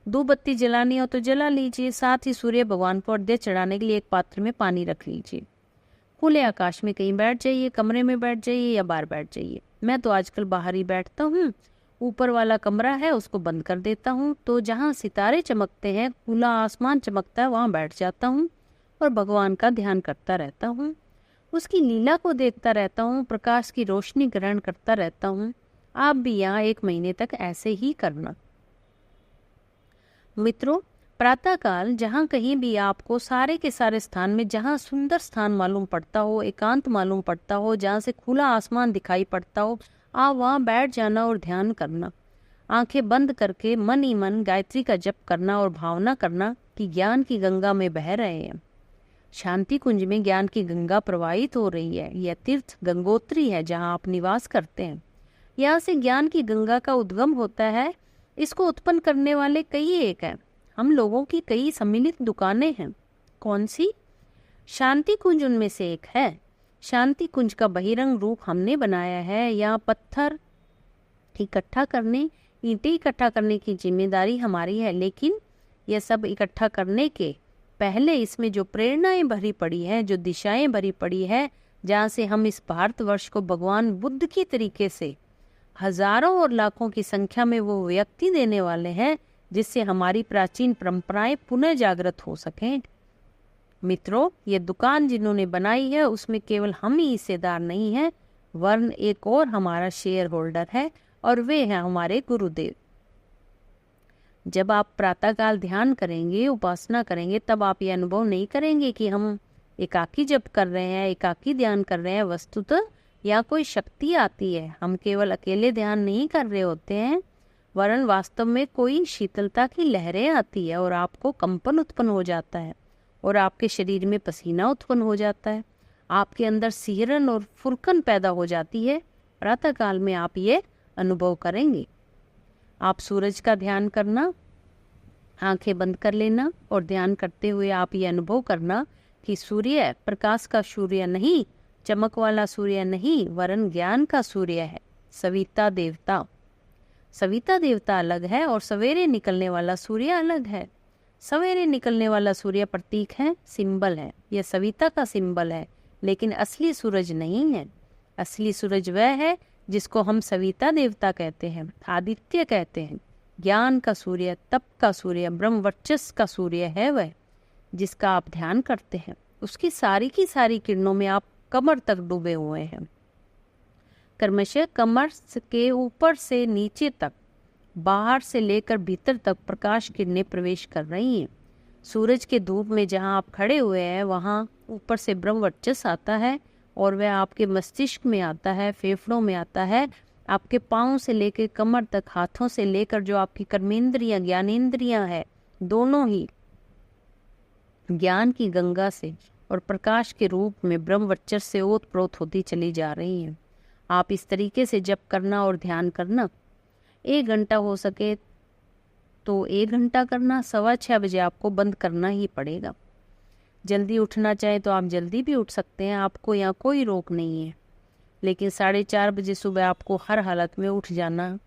2 बत्ती जलानी हो तो जला लीजिए। साथ ही सूर्य भगवान को अर्घ्य चढ़ाने के लिए एक पात्र में पानी रख लीजिए। खुले आकाश में कहीं बैठ जाइए, कमरे में बैठ जाइए या बाहर बैठ जाइए। मैं तो आजकल बाहर ही बैठता हूँ। ऊपर वाला कमरा है उसको बंद कर देता हूँ, तो जहाँ सितारे चमकते हैं, खुला आसमान चमकता है, वहाँ बैठ जाता हूँ और भगवान का ध्यान करता रहता हूँ। उसकी लीला को देखता रहता हूँ, प्रकाश की रोशनी ग्रहण करता रहता हूँ। आप भी यहाँ 1 महीने तक ऐसे ही करना। मित्रों, प्रातःकाल जहाँ कहीं भी आपको सारे के सारे स्थान में जहाँ सुंदर स्थान मालूम पड़ता हो, एकांत मालूम पड़ता हो, जहाँ से खुला आसमान दिखाई पड़ता हो, आप वहाँ बैठ जाना और ध्यान करना। आंखें बंद करके मन ही मन गायत्री का जप करना और भावना करना कि ज्ञान की गंगा में बह रहे हैं। शांति कुंज में ज्ञान की गंगा प्रवाहित हो रही है। यह तीर्थ गंगोत्री है जहाँ आप निवास करते हैं। यहाँ से ज्ञान की गंगा का उद्गम होता है। इसको उत्पन्न करने वाले कई एक हैं। हम लोगों की कई सम्मिलित दुकानें हैं। कौन सी? शांति कुंज उनमें से एक है। शांति कुंज का बहिरंग रूप हमने बनाया है। यहाँ पत्थर इकट्ठा करने, ईंटें इकट्ठा करने की जिम्मेदारी हमारी है, लेकिन यह सब इकट्ठा करने के पहले इसमें जो प्रेरणाएं भरी पड़ी है, जो दिशाएं भरी पड़ी है, जहाँ से हम इस भारतवर्ष को भगवान बुद्ध की तरीके से हजारों और लाखों की संख्या में वो व्यक्ति देने वाले हैं, जिससे हमारी प्राचीन परंपराएं पुनः जागृत हो सकें। मित्रों, ये दुकान जिन्होंने बनाई है उसमें केवल हम ही हिस्सेदार नहीं हैं, वरन एक और हमारा शेयर होल्डर है और वे हैं हमारे गुरुदेव। जब आप प्रातःकाल ध्यान करेंगे, उपासना करेंगे, तब आप ये अनुभव नहीं करेंगे कि हम एकाकी जप कर रहे हैं, एकाकी ध्यान कर रहे हैं। वस्तुतः या कोई शक्ति आती है, हम केवल अकेले ध्यान नहीं कर रहे होते हैं, वरन वास्तव में कोई शीतलता की लहरें आती है और आपको कंपन उत्पन्न हो जाता है और आपके शरीर में पसीना उत्पन्न हो जाता है, आपके अंदर सिहरन और फुरकन पैदा हो जाती है। प्रातःकाल में आप ये अनुभव करेंगे। आप सूरज का ध्यान करना, आंखें बंद कर लेना और ध्यान करते हुए आप ये अनुभव करना कि सूर्य प्रकाश का सूर्य नहीं, चमक वाला सूर्य नहीं, वरन ज्ञान का सूर्य है, सविता देवता। सविता देवता अलग है और सवेरे निकलने वाला सूर्य अलग है। सवेरे निकलने वाला सूर्य प्रतीक है, सिंबल है, यह सविता का सिंबल है, लेकिन असली सूरज नहीं है। असली सूरज वह है जिसको हम सविता देवता कहते हैं, आदित्य कहते हैं। ज्ञान का सूर्य, तप का सूर्य, ब्रह्म वर्चस्व का सूर्य है वह जिसका आप ध्यान करते हैं। उसकी सारी की सारी किरणों में आप कमर तक डूबे हुए हैं। क्रमशः कमर के ऊपर से नीचे तक, बाहर से लेकर भीतर तक प्रकाश किरणें प्रवेश कर रही हैं। सूरज के धूप में जहां आप खड़े हुए हैं वहां ऊपर से ब्रह्म वर्चस्व आता है और वह आपके मस्तिष्क में आता है, फेफड़ों में आता है, आपके पाँव से लेकर कमर तक, हाथों से लेकर जो आपकी कर्मेंद्रियां, ज्ञानेंद्रियां है, दोनों ही ज्ञान की गंगा से और प्रकाश के रूप में ब्रह्म वर्चस्व से ओतप्रोत होती चली जा रही हैं। आप इस तरीके से जप करना और ध्यान करना। 1 घंटा हो सके तो 1 घंटा करना, 6:15 बजे आपको बंद करना ही पड़ेगा। जल्दी उठना चाहे तो आप जल्दी भी उठ सकते हैं, आपको यहाँ कोई रोक नहीं है, लेकिन 4:30 बजे सुबह आपको हर हालत में उठ जाना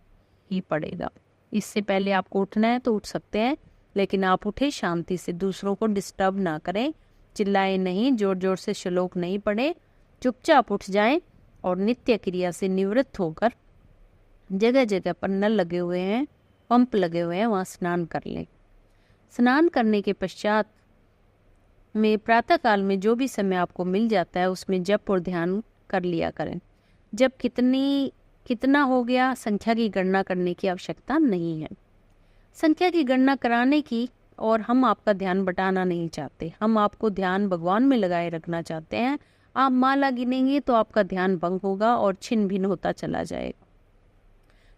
ही पड़ेगा। इससे पहले आपको उठना है तो उठ सकते हैं, लेकिन आप उठे शांति से, दूसरों को डिस्टर्ब ना करें, चिल्लाएं नहीं, जोर जोर से श्लोक नहीं पढ़े, चुपचाप उठ जाएं और नित्य क्रिया से निवृत्त होकर जगह जगह पर नल लगे हुए हैं, पंप लगे हुए हैं, वहाँ स्नान कर लें। स्नान करने के पश्चात में प्रातःकाल में जो भी समय आपको मिल जाता है उसमें जप और ध्यान कर लिया करें। जब कितना हो गया, संख्या की गणना करने की आवश्यकता नहीं है। संख्या की गणना कराने की, और हम आपका ध्यान बटाना नहीं चाहते, हम आपको ध्यान भगवान में लगाए रखना चाहते हैं। आप माला गिनेंगे तो आपका ध्यान भंग होगा और छिन्न भिन्न होता चला जाएगा।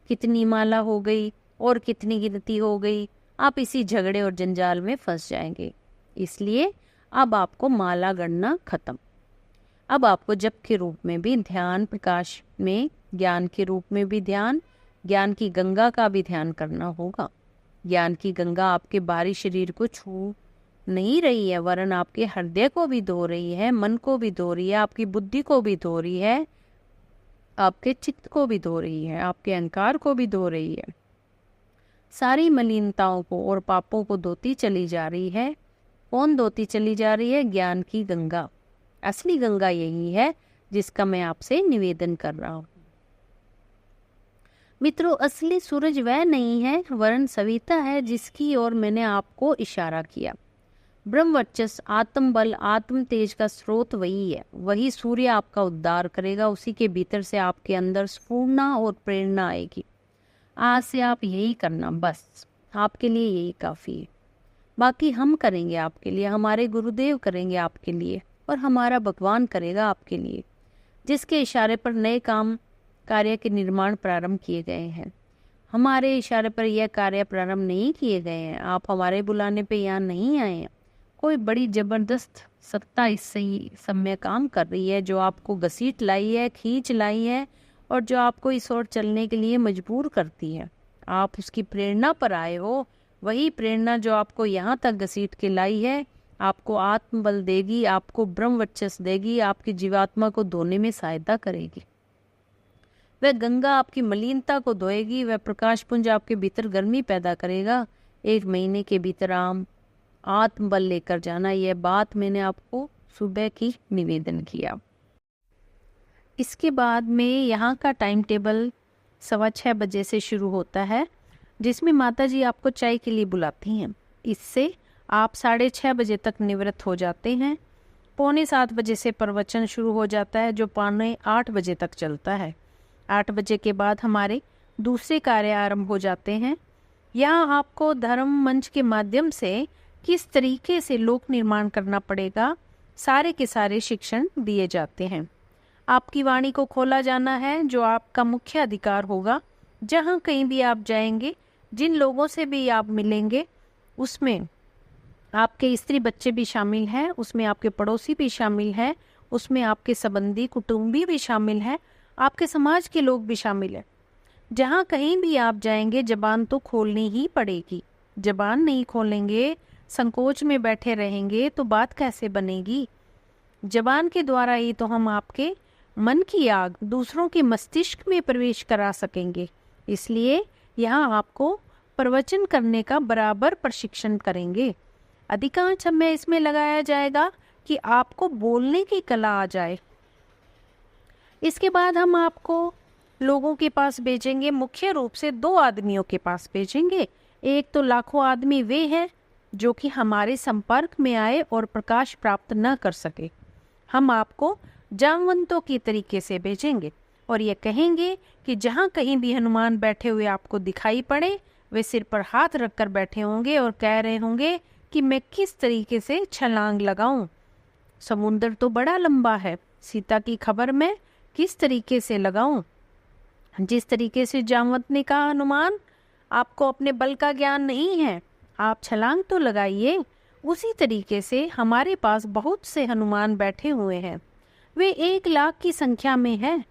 कितनी माला हो गई और कितनी गिनती हो गई, आप इसी झगड़े और जंजाल में फंस जाएंगे। इसलिए अब आपको माला गणना खत्म। अब आपको जप के रूप में भी ध्यान, प्रकाश में ज्ञान के रूप में भी ध्यान, ज्ञान की गंगा का भी ध्यान करना होगा। ज्ञान की गंगा आपके बाहरी शरीर को छू नहीं रही है, वरन आपके हृदय को भी धो रही है, मन को भी धो रही है, आपकी बुद्धि को भी धो रही है, आपके चित्त को भी धो रही है, आपके अहंकार को भी धो रही है। सारी मलिनताओं को और पापों को धोती चली जा रही है। कौन धोती चली जा रही है? ज्ञान की गंगा। असली गंगा यही है जिसका मैं आपसे निवेदन कर रहा हूँ। मित्रों, असली सूरज वह नहीं है, वरन सविता है जिसकी ओर मैंने आपको इशारा किया। ब्रह्म वर्चस्व, आत्म बल, आत्म तेज का स्रोत वही है। वही सूर्य आपका उद्धार करेगा। उसी के भीतर से आपके अंदर स्फूर्णा और प्रेरणा आएगी। आज से आप यही करना, बस आपके लिए यही काफ़ी है। बाकी हम करेंगे आपके लिए, हमारे गुरुदेव करेंगे आपके लिए, और हमारा भगवान करेगा आपके लिए, जिसके इशारे पर नए कार्य के निर्माण प्रारंभ किए गए हैं। हमारे इशारे पर यह कार्य प्रारंभ नहीं किए गए हैं। आप हमारे बुलाने पे यहाँ नहीं आए हैं। कोई बड़ी जबरदस्त सत्ता इससे ही समय काम कर रही है, जो आपको घसीट लाई है, खींच लाई है, और जो आपको इस ओर चलने के लिए मजबूर करती है। आप उसकी प्रेरणा पर आए हो। वही प्रेरणा जो आपको यहाँ तक घसीट के लाई है, आपको आत्मबल देगी, आपको ब्रह्म वर्चस्व देगी, आपकी जीवात्मा को धोने में सहायता करेगी। वह गंगा आपकी मलिनता को धोएगी। वह प्रकाश पुंज आपके भीतर गर्मी पैदा करेगा। 1 महीने के भीतर आत्मबल लेकर जाना। यह बात मैंने आपको सुबह की निवेदन किया। इसके बाद में यहाँ का टाइम टेबल 6:15 बजे से शुरू होता है, जिसमें माता जी आपको चाय के लिए बुलाती हैं। इससे आप 6:30 तक निवृत्त हो जाते हैं। 6:45 बजे से प्रवचन शुरू हो जाता है, जो 7:45 बजे तक चलता है। 8 बजे के बाद हमारे दूसरे कार्य आरंभ हो जाते हैं। यहाँ आपको धर्म मंच के माध्यम से किस तरीके से लोक निर्माण करना पड़ेगा, सारे के सारे शिक्षण दिए जाते हैं। आपकी वाणी को खोला जाना है, जो आपका मुख्य अधिकार होगा। जहाँ कहीं भी आप जाएंगे, जिन लोगों से भी आप मिलेंगे, उसमें आपके स्त्री बच्चे भी शामिल हैं, उसमें आपके पड़ोसी भी शामिल हैं, उसमें आपके संबंधी कुटुंबी भी शामिल हैं, आपके समाज के लोग भी शामिल हैं। जहाँ कहीं भी आप जाएंगे, जबान तो खोलनी ही पड़ेगी। जबान नहीं खोलेंगे, संकोच में बैठे रहेंगे, तो बात कैसे बनेगी। जबान के द्वारा ही तो हम आपके मन की आग दूसरों के मस्तिष्क में प्रवेश करा सकेंगे। इसलिए यहाँ आपको प्रवचन करने का बराबर प्रशिक्षण करेंगे। अधिकांश समय इसमें लगाया जाएगा कि आपको बोलने की कला आ जाए। इसके बाद हम आपको लोगों के पास भेजेंगे, मुख्य रूप से 2 आदमियों के पास भेजेंगे। एक तो लाखों आदमी वे हैं जो कि हमारे संपर्क में आए और प्रकाश प्राप्त न कर सके। हम आपको जामवंतों की तरीके से भेजेंगे और ये कहेंगे कि जहाँ कहीं भी हनुमान बैठे हुए आपको दिखाई पड़े, वे सिर पर हाथ रखकर बैठे होंगे और कह रहे होंगे कि मैं किस तरीके से छलांग लगाऊं। समुद्र तो बड़ा लंबा है, सीता की खबर मैं किस तरीके से लगाऊं। जिस तरीके से जामवंत ने कहा, हनुमान आपको अपने बल का ज्ञान नहीं है, आप छलांग तो लगाइए। उसी तरीके से हमारे पास बहुत से हनुमान बैठे हुए हैं। वे 1 लाख की संख्या में हैं।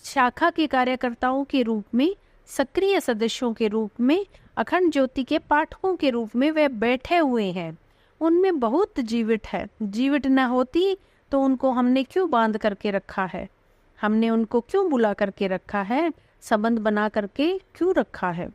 शाखा के कार्यकर्ताओं के रूप में, सक्रिय सदस्यों के रूप में, अखंड ज्योति के पाठकों के रूप में वे बैठे हुए हैं। उनमें बहुत जीवित है। जीवित न होती तो उनको हमने क्यों बांध करके रखा है, हमने उनको क्यों बुला करके रखा है, संबंध बना करके क्यों रखा है।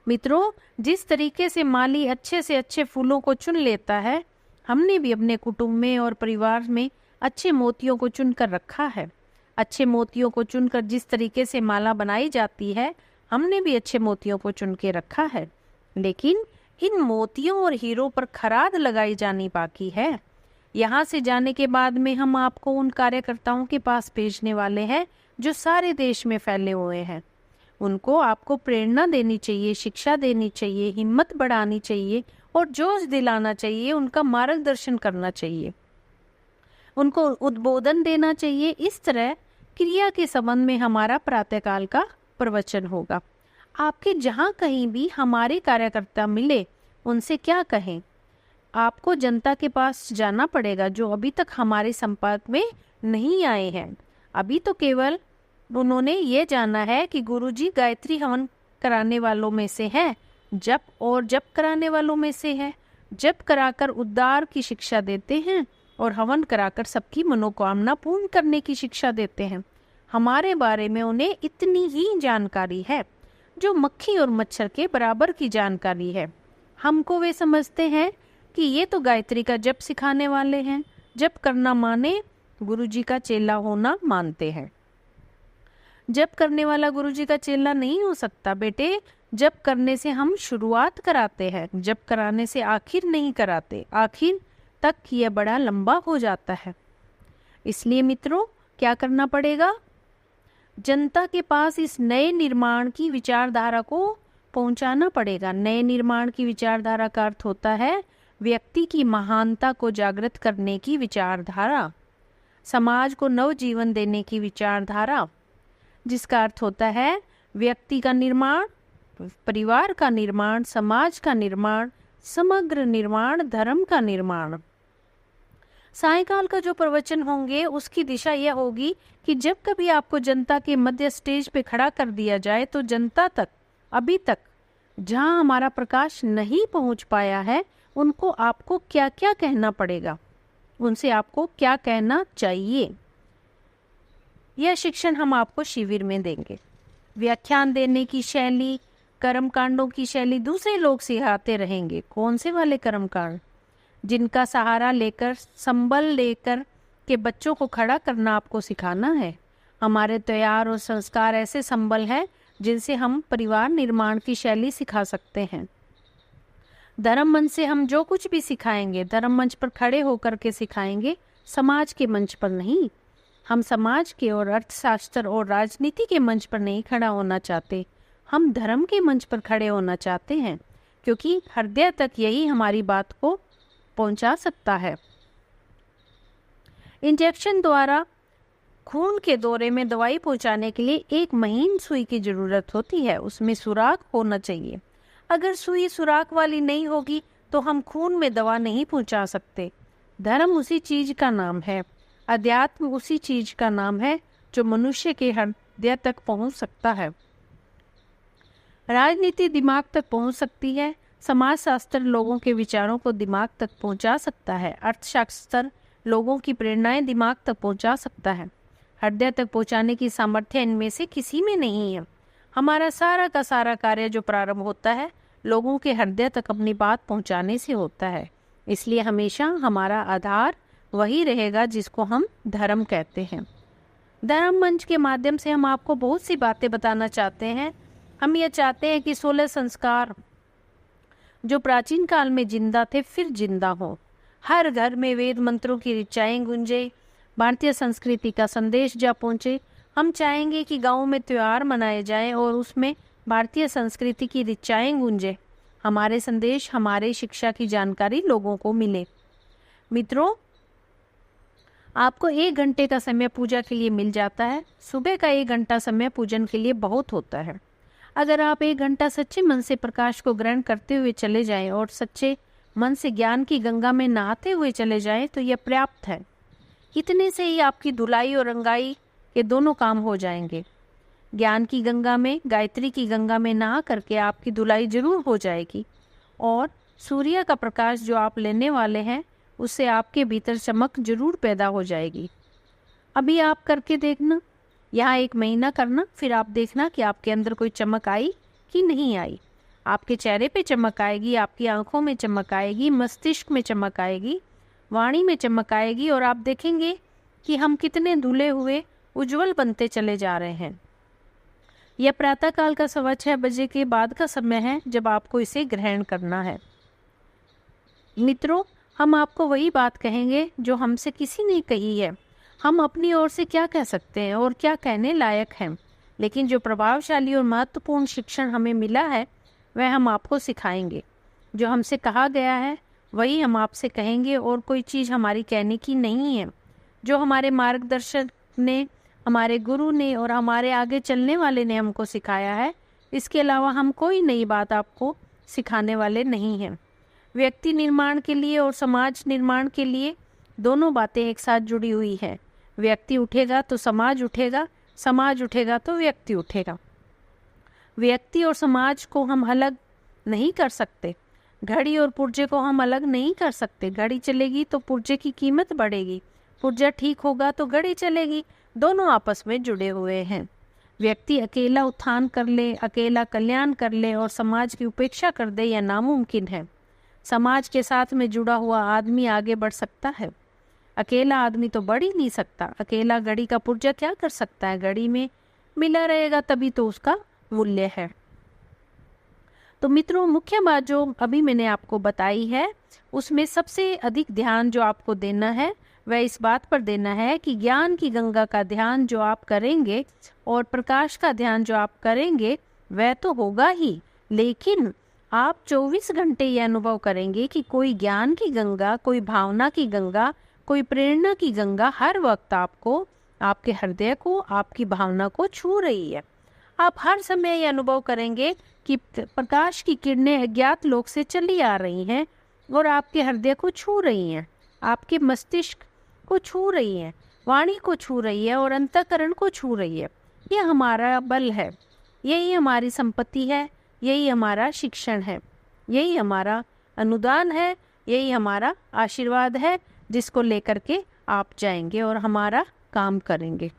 मित्रों, जिस तरीके से माली अच्छे से अच्छे फूलों को चुन लेता है, हमने भी अपने कुटुंब में और परिवार में अच्छे मोतियों को चुनकर रखा है। अच्छे मोतियों को चुनकर जिस तरीके से माला बनाई जाती है, हमने भी अच्छे मोतियों को चुन के रखा है। लेकिन इन मोतियों और हीरों पर खराद लगाई जानी बाकी है। यहाँ से जाने के बाद में हम आपको उन कार्यकर्ताओं के पास भेजने वाले हैं जो सारे देश में फैले हुए हैं। उनको आपको प्रेरणा देनी चाहिए, शिक्षा देनी चाहिए, हिम्मत बढ़ानी चाहिए और जोश दिलाना चाहिए, उनका मार्गदर्शन करना चाहिए, उनको उद्बोधन देना चाहिए। इस तरह क्रिया के संबंध में हमारा प्रातःकाल का प्रवचन होगा। आपके जहाँ कहीं भी हमारे कार्यकर्ता मिले, उनसे क्या कहें, आपको जनता के पास जाना पड़ेगा जो अभी तक हमारे संपर्क में नहीं आए हैं। अभी तो केवल उन्होंने ये जाना है कि गुरुजी गायत्री हवन कराने वालों में से हैं, जप और जप कराने वालों में से है। जप कराकर उद्धार की शिक्षा देते हैं और हवन कराकर सबकी मनोकामना पूर्ण करने की शिक्षा देते हैं। हमारे बारे में उन्हें इतनी ही जानकारी है जो मक्खी और मच्छर के बराबर की जानकारी है। हमको वे समझते हैं कि ये तो गायत्री का जप सिखाने वाले हैं। जप करना माने गुरुजी का चेला होना मानते हैं। जप करने वाला गुरुजी का चेला नहीं हो सकता बेटे। जप करने से हम शुरुआत कराते हैं, जप कराने से आखिर नहीं कराते। आखिर तक यह बड़ा लंबा हो जाता है। इसलिए मित्रों, क्या करना पड़ेगा, जनता के पास इस नए निर्माण की विचारधारा को पहुंचाना पड़ेगा। नए निर्माण की विचारधारा का अर्थ होता है व्यक्ति की महानता को जागृत करने की विचारधारा, समाज को नव जीवन देने की विचारधारा, जिसका अर्थ होता है व्यक्ति का निर्माण, परिवार का निर्माण, समाज का निर्माण, समग्र निर्माण, धर्म का निर्माण। सायंकाल का जो प्रवचन होंगे उसकी दिशा यह होगी कि जब कभी आपको जनता के मध्य स्टेज पे खड़ा कर दिया जाए तो जनता तक, अभी तक जहां हमारा प्रकाश नहीं पहुंच पाया है, उनको आपको क्या क्या कहना पड़ेगा, उनसे आपको क्या कहना चाहिए, यह शिक्षण हम आपको शिविर में देंगे। व्याख्यान देने की शैली, कर्म कांडों की शैली दूसरे लोग सिखाते रहेंगे। कौन से वाले कर्म कांड? जिनका सहारा लेकर, संबल लेकर के बच्चों को खड़ा करना आपको सिखाना है। हमारे त्योहार और संस्कार ऐसे संबल हैं जिनसे हम परिवार निर्माण की शैली सिखा सकते हैं। धर्म मंच से हम जो कुछ भी सिखाएंगे धर्म मंच पर खड़े होकर के सिखाएंगे, समाज के मंच पर नहीं। हम समाज के और अर्थशास्त्र और राजनीति के मंच पर नहीं खड़ा होना चाहते, हम धर्म के मंच पर खड़े होना चाहते हैं, क्योंकि हृदय तक यही हमारी बात को पहुंचा सकता है। इंजेक्शन द्वारा खून के दौरे में दवाई पहुंचाने के लिए एक महीन सुई की जरूरत होती है, उसमें सुराख होना चाहिए। अगर सुई सुराख वाली नहीं होगी तो हम खून में दवा नहीं पहुंचा सकते। धर्म उसी चीज का नाम है, अध्यात्म उसी चीज का नाम है जो मनुष्य के हृदय तक पहुंच सकता है। राजनीति दिमाग तक पहुंच सकती है, समाजशास्त्र लोगों के विचारों को दिमाग तक पहुंचा सकता है, अर्थशास्त्र लोगों की प्रेरणाएं दिमाग तक पहुंचा सकता है। हृदय तक पहुंचाने की सामर्थ्य इनमें से किसी में नहीं है। हमारा सारा का सारा कार्य जो प्रारंभ होता है लोगों के हृदय तक अपनी बात पहुंचाने से होता है। इसलिए हमेशा हमारा आधार वही रहेगा जिसको हम धर्म कहते हैं। धर्म मंच के माध्यम से हम आपको बहुत सी बातें बताना चाहते हैं। हम ये चाहते हैं कि 16 संस्कार जो प्राचीन काल में जिंदा थे फिर जिंदा हो। हर घर में वेद मंत्रों की ऋचाएं गूंजे, भारतीय संस्कृति का संदेश जा पहुँचे। हम चाहेंगे कि गाँव में त्योहार मनाए जाएं और उसमें भारतीय संस्कृति की ऋचाएं गूंजे। हमारे संदेश, हमारे शिक्षा की जानकारी लोगों को मिले। मित्रों, आपको 1 घंटे का समय पूजा के लिए मिल जाता है। सुबह का 1 घंटा समय पूजन के लिए बहुत होता है। अगर आप 1 घंटा सच्चे मन से प्रकाश को ग्रहण करते हुए चले जाएं और सच्चे मन से ज्ञान की गंगा में नहाते हुए चले जाएं तो यह पर्याप्त है। इतने से ही आपकी धुलाई और रंगाई के दोनों काम हो जाएंगे। ज्ञान की गंगा में, गायत्री की गंगा में नहा करके आपकी धुलाई जरूर हो जाएगी और सूर्य का प्रकाश जो आप लेने वाले हैं उससे आपके भीतर चमक जरूर पैदा हो जाएगी। अभी आप करके देखना, यहाँ 1 महीना करना, फिर आप देखना कि आपके अंदर कोई चमक आई कि नहीं आई। आपके चेहरे पे चमक आएगी, आपकी आंखों में चमक आएगी, मस्तिष्क में चमक आएगी, वाणी में चमक आएगी और आप देखेंगे कि हम कितने धुले हुए उज्जवल बनते चले जा रहे हैं। यह प्रातःकाल का 6:15 बजे के बाद का समय है जब आपको इसे ग्रहण करना है। मित्रों, हम आपको वही बात कहेंगे जो हमसे किसी ने कही है। हम अपनी ओर से क्या कह सकते हैं और क्या कहने लायक हैं, लेकिन जो प्रभावशाली और महत्वपूर्ण शिक्षण हमें मिला है वह हम आपको सिखाएंगे। जो हमसे कहा गया है वही हम आपसे कहेंगे और कोई चीज़ हमारी कहने की नहीं है। जो हमारे मार्गदर्शक ने, हमारे गुरु ने और हमारे आगे चलने वाले ने हमको सिखाया है, इसके अलावा हम कोई नई बात आपको सिखाने वाले नहीं हैं। व्यक्ति निर्माण के लिए और समाज निर्माण के लिए दोनों बातें एक साथ जुड़ी हुई है। व्यक्ति उठेगा तो समाज उठेगा, समाज उठेगा तो व्यक्ति उठेगा। व्यक्ति और समाज को हम अलग नहीं कर सकते। घड़ी और पुर्जे को हम अलग नहीं कर सकते। घड़ी चलेगी तो पुर्जे की कीमत बढ़ेगी, पुर्जा ठीक होगा तो घड़ी चलेगी। दोनों आपस में जुड़े हुए हैं। व्यक्ति अकेला उत्थान कर ले, अकेला कल्याण कर ले और समाज की उपेक्षा कर दे, यह नामुमकिन है। समाज के साथ में जुड़ा हुआ आदमी आगे बढ़ सकता है, अकेला आदमी तो बढ़ ही नहीं सकता। अकेला घड़ी का पुर्जा क्या कर सकता है? घड़ी में मिला रहेगा तभी तो उसका मूल्य है। तो मित्रों, मुख्य बात जो अभी मैंने आपको बताई है उसमें सबसे अधिक ध्यान जो आपको देना है वह इस बात पर देना है कि ज्ञान की गंगा का ध्यान जो आप करेंगे और प्रकाश का ध्यान जो आप करेंगे वह तो होगा ही, लेकिन आप 24 घंटे ये अनुभव करेंगे कि कोई ज्ञान की गंगा, कोई भावना की गंगा, कोई प्रेरणा की गंगा हर वक्त आपको, आपके हृदय को, आपकी भावना को छू रही है। आप हर समय ये अनुभव करेंगे कि प्रकाश की किरणें अज्ञात लोक से चली आ रही हैं और आपके हृदय को छू रही हैं, आपके मस्तिष्क को छू रही हैं, वाणी को छू रही है और अंतःकरण को छू रही है। ये हमारा बल है, यही हमारी संपत्ति है, यही हमारा शिक्षण है, यही हमारा अनुदान है, यही हमारा आशीर्वाद है जिसको लेकर के आप जाएंगे और हमारा काम करेंगे,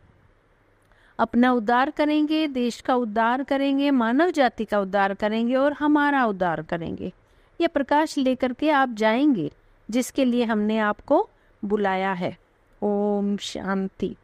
अपना उद्धार करेंगे, देश का उद्धार करेंगे, मानव जाति का उद्धार करेंगे और हमारा उद्धार करेंगे। ये प्रकाश लेकर के आप जाएंगे जिसके लिए हमने आपको बुलाया है। ओम शांति।